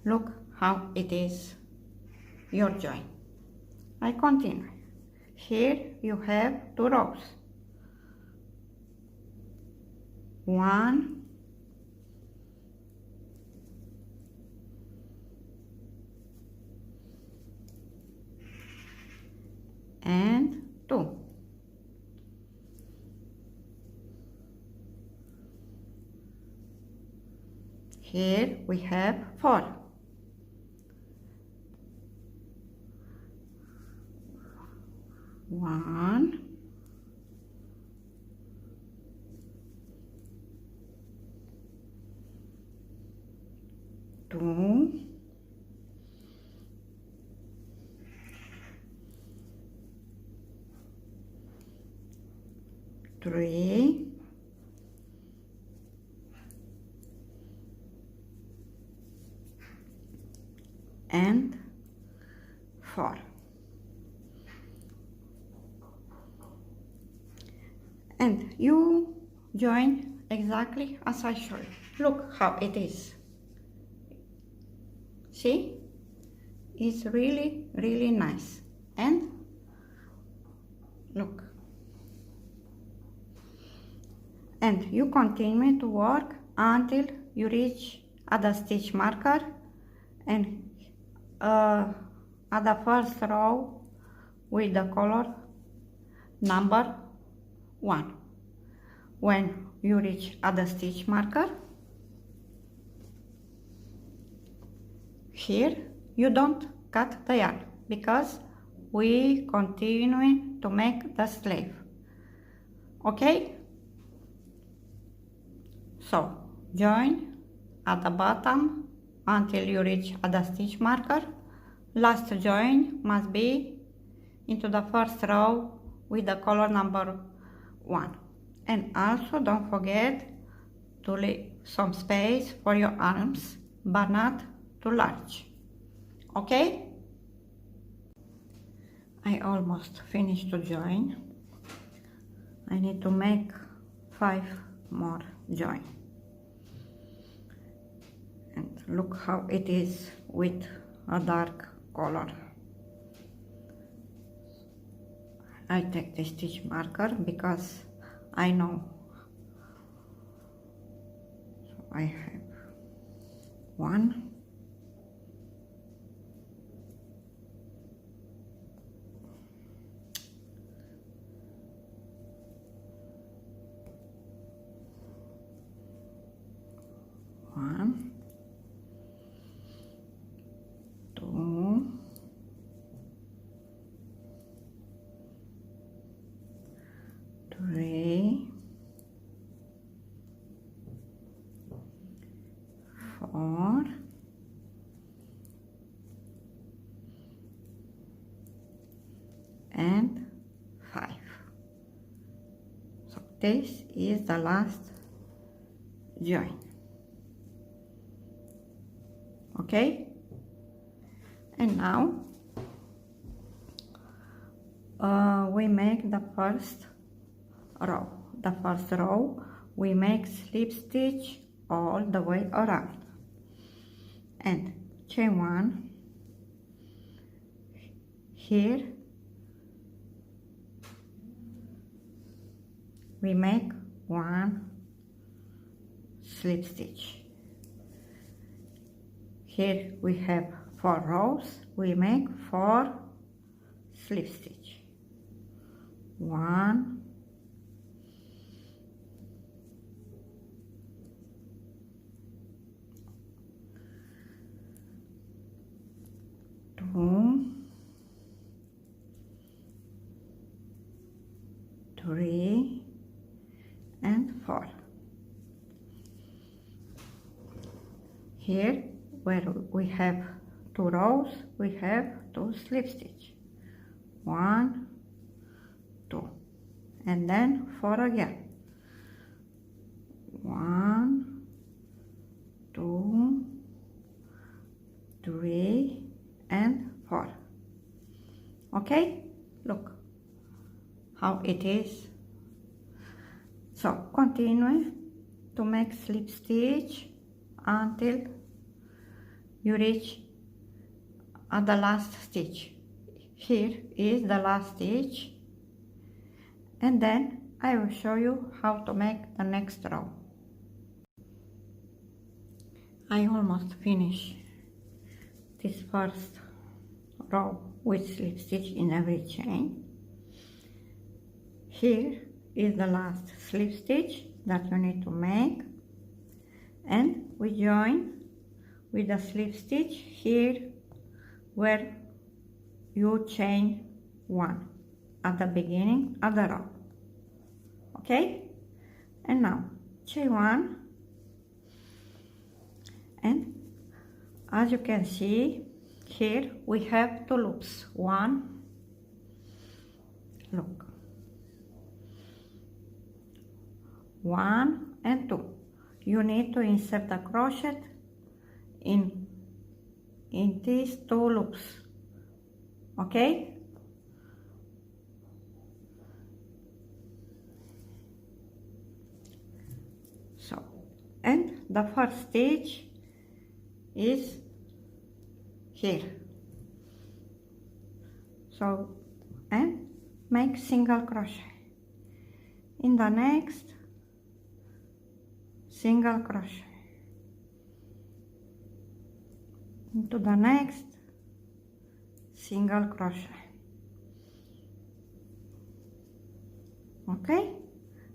look how it is your join. I continue. Here you have 2 rows. 1, and 2. Here we have 4. 1, 2, 3, 4. And you join exactly as I showed you. Look how it is. See? It's really, really nice. And look. And you continue to work until you reach at the stitch marker and at the first row with the color number 1. When you reach at the stitch marker, here you don't cut the yarn because we continue to make the sleeve. Okay? So join at the bottom until you reach at the stitch marker. Last join must be into the first row with the color number 1. And also don't forget to leave some space for your arms, but not too large. Okay? I almost finished to join. I need to make 5 more join. And look how it is with a dark color. I take the stitch marker because I know. So I have 1, 1, 2, 3, 4, and 5. So this is the last join. Okay? And now we make the first row. The first row we make slip stitch all the way around and chain 1 here. We make 1 slip stitch. Here we have 4 rows. We make 4 slip stitch. 1, 2, 3, and 4. Here where we have 2 rows, we have 2 slip stitch. 1, 2, and then 4 again. 1, 2, 3, and 4. Okay, look how it is. So continue to make slip stitch until you reach at the last stitch. Here is the last stitch, and then I will show you how to make the next row. I almost finished this first row with slip stitch in every chain. Here is the last slip stitch that you need to make, and we join with the slip stitch here where you chain 1 at the beginning of the row. Okay, and now chain 1, and as you can see here we have 2 loops. 1, look, 1 and 2. You need to insert the crochet in these 2 loops. Okay, so, and the first stitch is here. So, and make single crochet in the next, single crochet into the next, single crochet. Okay,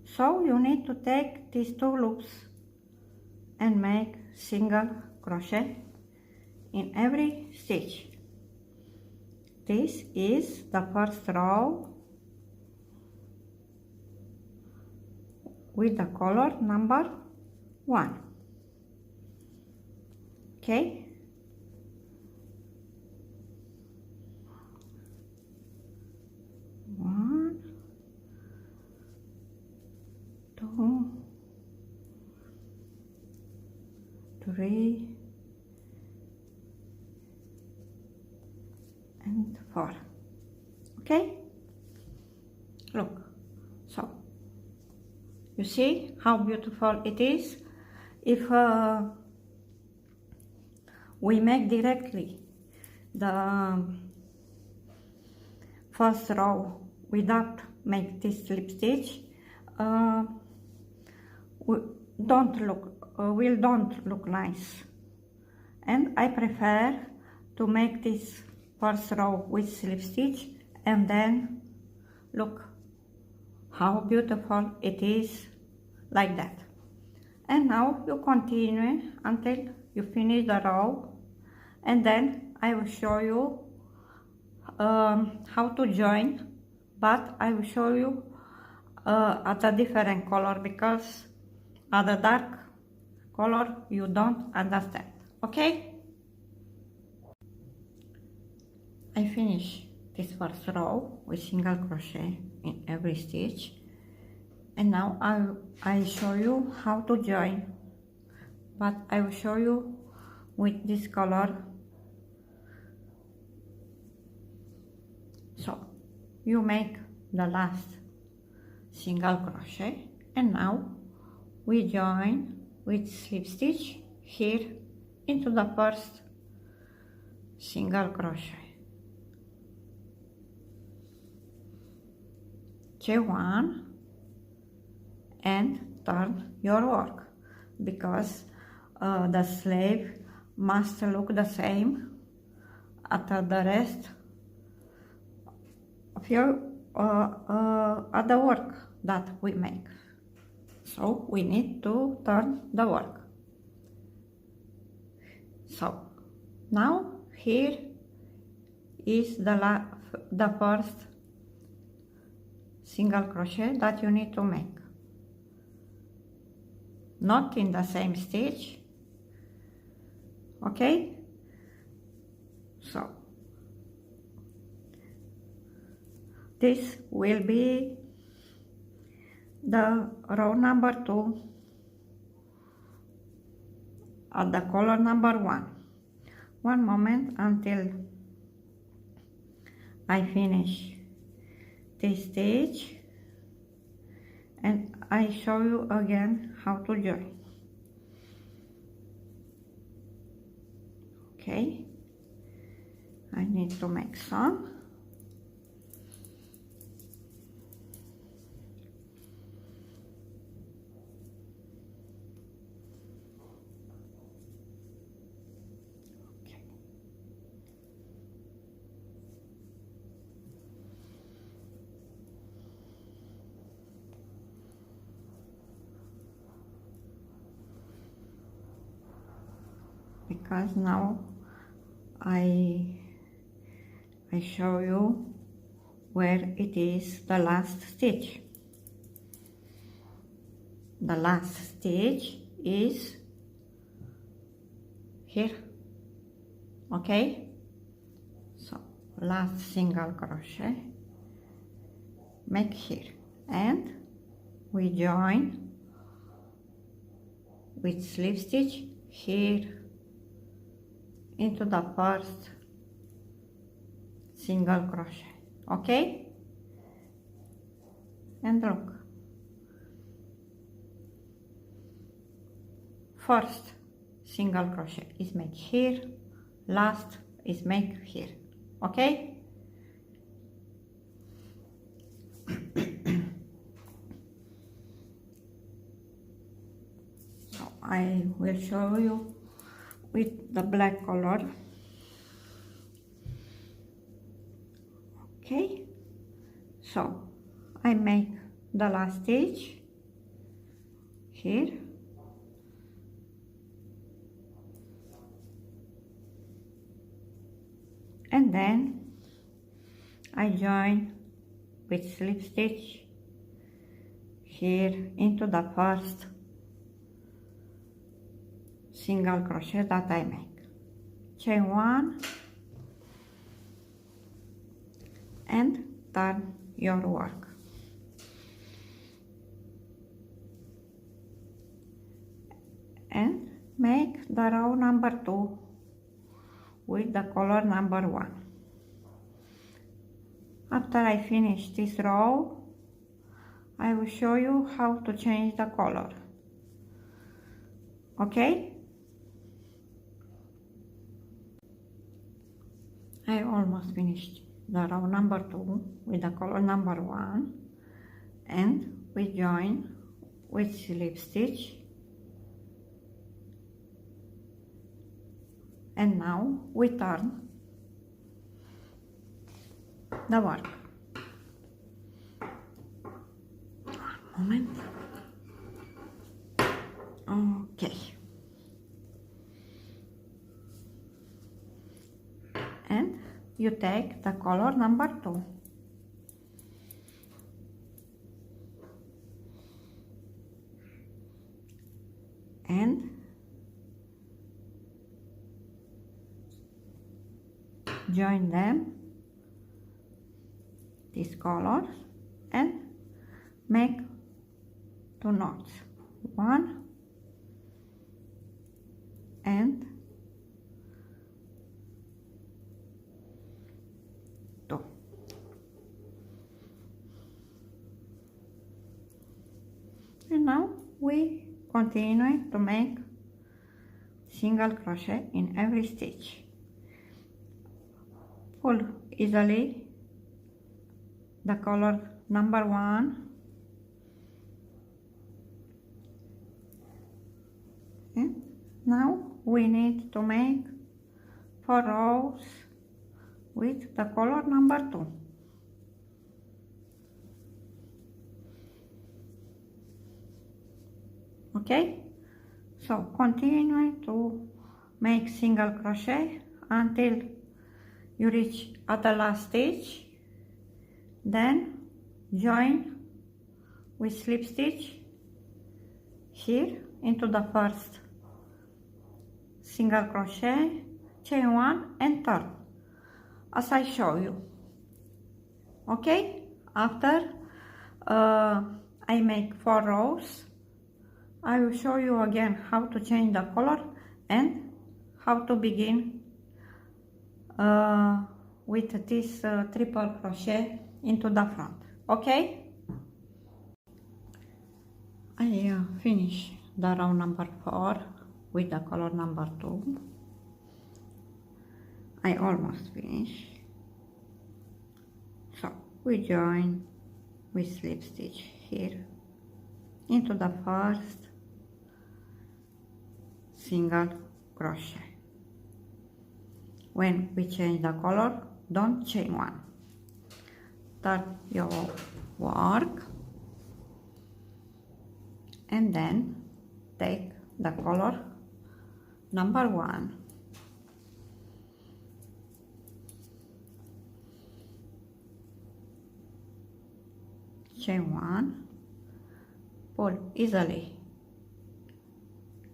so you need to take these 2 loops and make single crochet in every stitch. This is the first row with the color number 1. Okay, one, 2, 3, and 4. Okay, look, so you see how beautiful it is. If we make directly the first row without make this slip stitch, don't look nice, and I prefer to make this first row with slip stitch, and then look how beautiful it is like that. And now you continue until you finish the row, and then I will show you how to join, but I will show you at a different color, because at the dark color you don't understand. Okay, I finish this first row with single crochet in every stitch, and now I show you how to join, but I will show you with this color you make the last single crochet, and now we join with slip stitch here into the first single crochet, chain 1, and turn your work, because the sleeve must look the same at the rest of your other work that we make. So we need to turn the work. So now here is the first single crochet that you need to make. Not in the same stitch, okay? So this will be the row number 2 at the color number 1. One moment until I finish this stitch, and I show you again how to join. Okay, I need to make some. Because now I show you where it is the last stitch. The last stitch is here, okay? So last single crochet, make here, and we join with slip stitch here into the first single crochet, okay? And look, first single crochet is make here, last is make here, okay? So I will show you with the black color. Okay, so I make the last stitch here, and then I join with slip stitch here into the first single crochet that I make, chain 1, and turn your work. And make the row number 2 with the color number 1. After I finish this row, I will show you how to change the color, okay? I almost finished the row number 2 with the color number 1, and we join with slip stitch, and now we turn the work. One moment. Okay. And you take the color number 2. And join them, these colors, and make 2 knots, 1 and 2. And now we continue to make single crochet in every stitch. Pull easily the color number 1 and now we need to make 4 rows with the color number 2. Okay, so continue to make single crochet until you reach at the last stitch, then join with slip stitch here into the first single crochet, chain 1 and turn as I show you. Okay, after I make 4 rows, I will show you again how to change the color and how to begin with this triple crochet into the front. Okay, I finish the row number 4 with the color number 2. I almost finish. So we join with slip stitch here into the first single crochet. When we change the color, don't chain 1. Turn your work and then take the color number 1. Chain 1, pull easily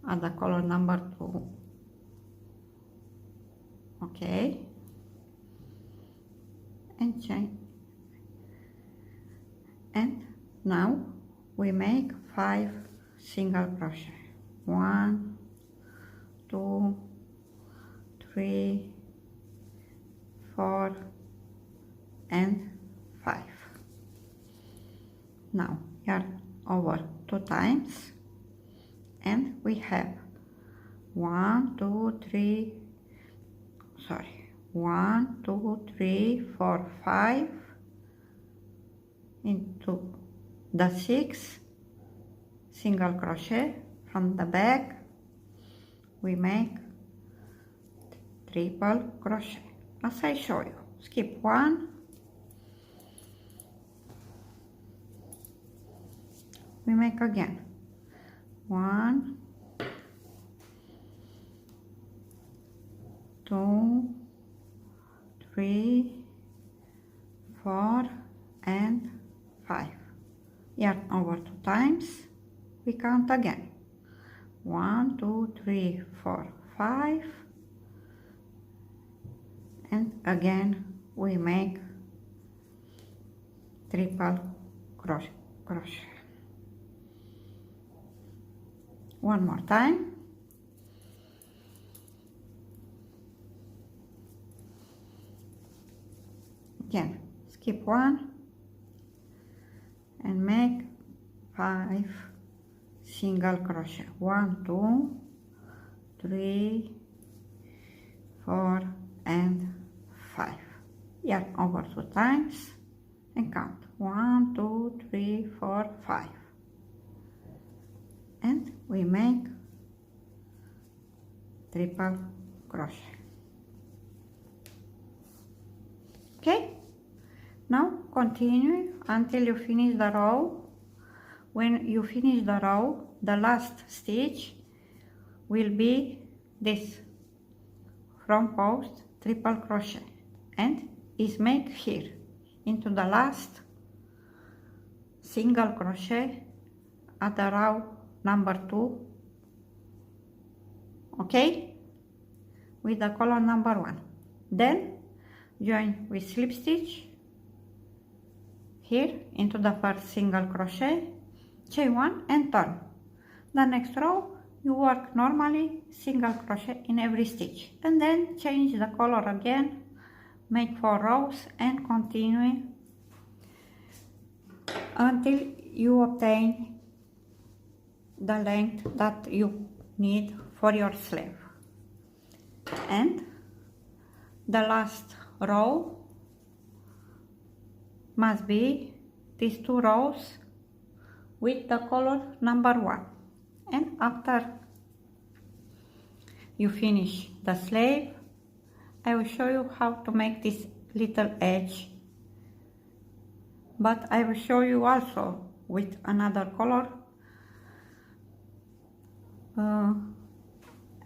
at the color number 2. Okay, and chain, and now we make 5 single crochet. 1, 2, 3, 4 and 5. Now yarn over 2 times and we have 1, 2, 3, 4, 5 into the 6 single crochet. From the back we make triple crochet as I show you. Skip 1, we make again 1, 2, 3, 4 and 5. Yarn over 2 times, we count again 1, 2, 3, 4, 5 and again we make triple crochet. One more time. Again, skip 1 and make 5 single crochet. 1, 2, 3, 4 and 5. Yarn over 2 times and count 1, 2, 3, 4, 5. And we make triple crochet. Okay, now continue until you finish the row. When you finish the row, the last stitch will be this from post triple crochet and is make here into the last single crochet at the row number 2, okay, with the color number 1. Then join with slip stitch here into the first single crochet, chain 1 and turn. The next row you work normally single crochet in every stitch and then change the color again, make 4 rows and continue until you obtain the length that you need for your sleeve. And the last row must be these 2 rows with the color number 1. And after you finish the sleeve, I will show you how to make this little edge, but I will show you also with another color,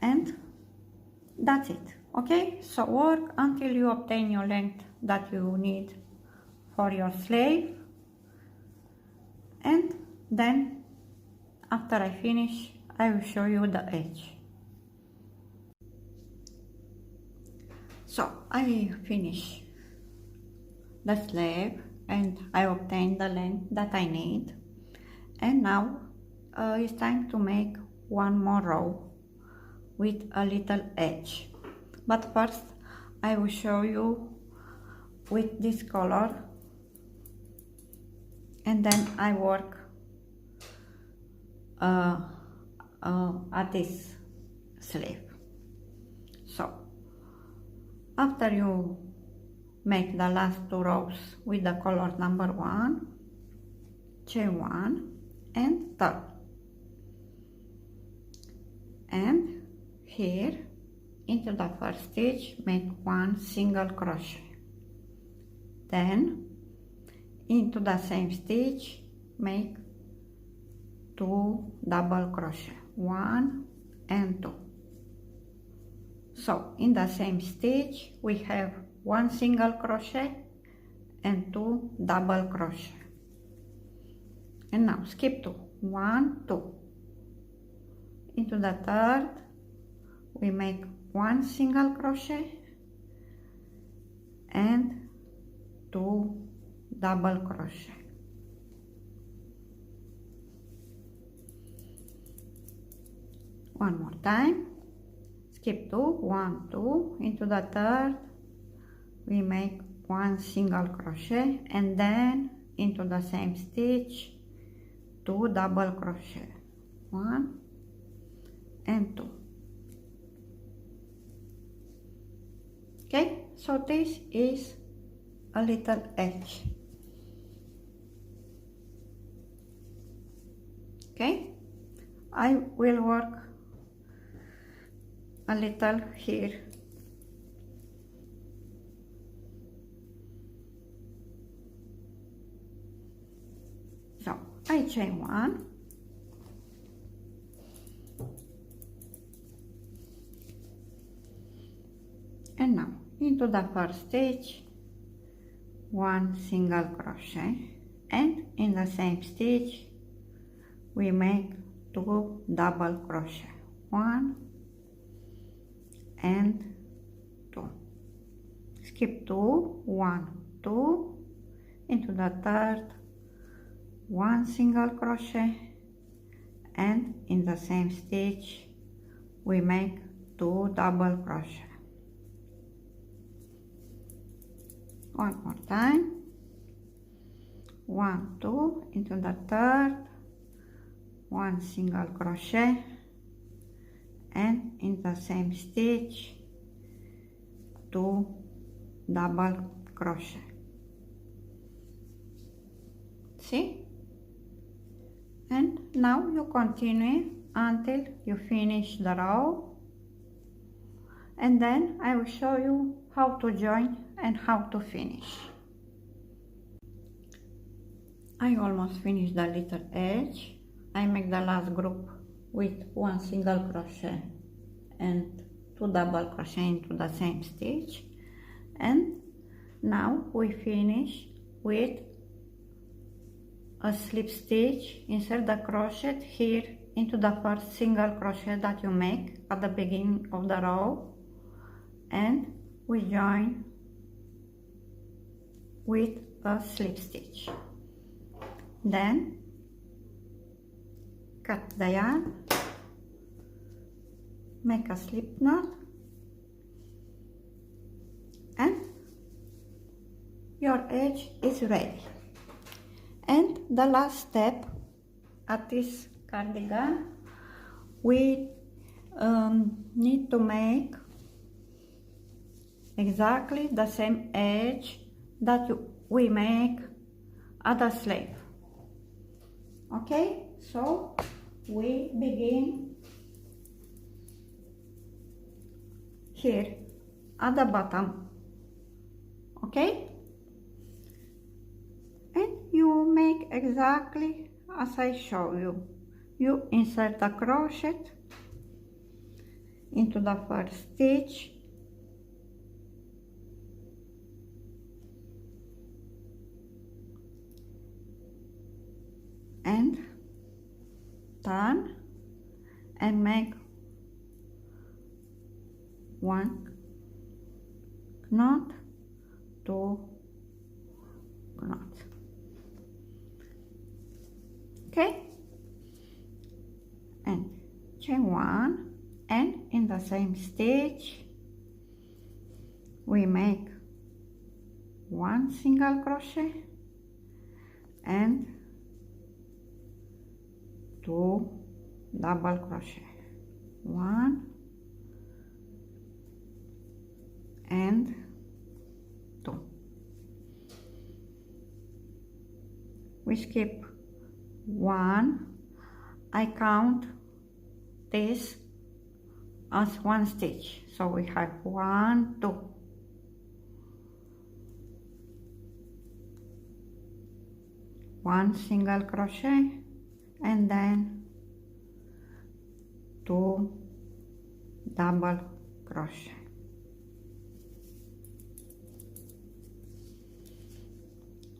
and that's it. Okay, so work until you obtain your length that you need for your sleeve, and then after I finish, I will show you the edge. So I finish the sleeve and I obtain the length that I need, and now it's time to make one more row with a little edge. But first I will show you with this color, and then I work at this sleeve. So after you make the last 2 rows with the color number 1, chain 1 and turn, and here into the first stitch make 1 single crochet, then into the same stitch make 2 double crochet, 1 and 2. So in the same stitch we have 1 single crochet and 2 double crochet, and now skip 2, 1, 2. Into the third we make 1 single crochet and 2 double crochet. One more time, skip 2, 1, 2. Into the third we make 1 single crochet, and then into the same stitch 2 double crochet, 1 and 2. Okay, so this is a little edge. Okay, I will work a little here. So I chain 1, and now into the first stitch 1 single crochet, and in the same stitch we make 2 double crochet, 1 and 2. Skip 2, 1, 2. Into the third 1 single crochet, and in the same stitch we make 2 double crochet. One more time, 1, 2. Into the third 1 single crochet, and in the same stitch 2 double crochet. See? And now you continue until you finish the row, and then I will show you how to join and how to finish. I almost finished the little edge. I make the last group with 1 single crochet and 2 double crochet into the same stitch, and now we finish with a slip stitch. Insert the crochet here into the first single crochet that you make at the beginning of the row, and we join with a slip stitch. Then cut the yarn, make a slip knot, and your edge is ready. And the last step at this cardigan, we need to make exactly the same edge that we make at the sleeve. Okay, so we begin here at the bottom. Okay, and you make exactly as I show you. You insert the crochet into the first stitch, and turn and make one knot, two knots. Okay, and chain one, and in the same stitch we make one single crochet and two double crochet, one and two. We skip one. I count this as one stitch, so we have 1, 2. One single crochet and then 2 double crochet.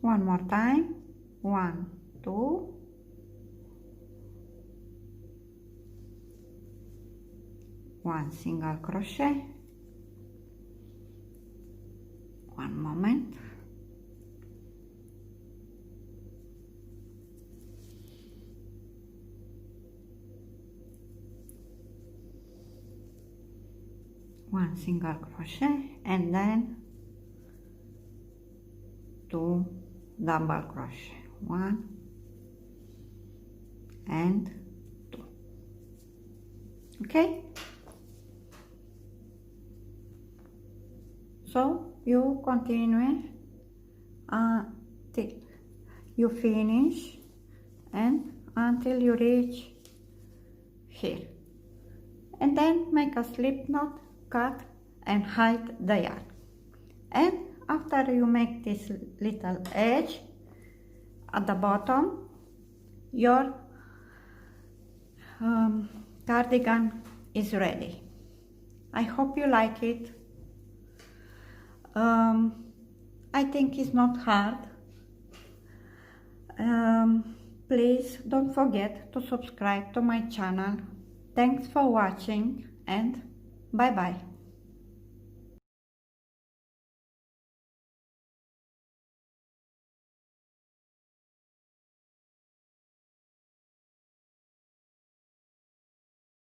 One more time, 1, 2, one single crochet, one moment, one single crochet and then 2 double crochet, 1 and 2. Okay, so you continue till you finish and until you reach here, and then make a slip knot, cut and hide the yarn. And after you make this little edge at the bottom, your cardigan is ready. I hope you like it. I think it's not hard. Please don't forget to subscribe to my channel. Thanks for watching and bye bye.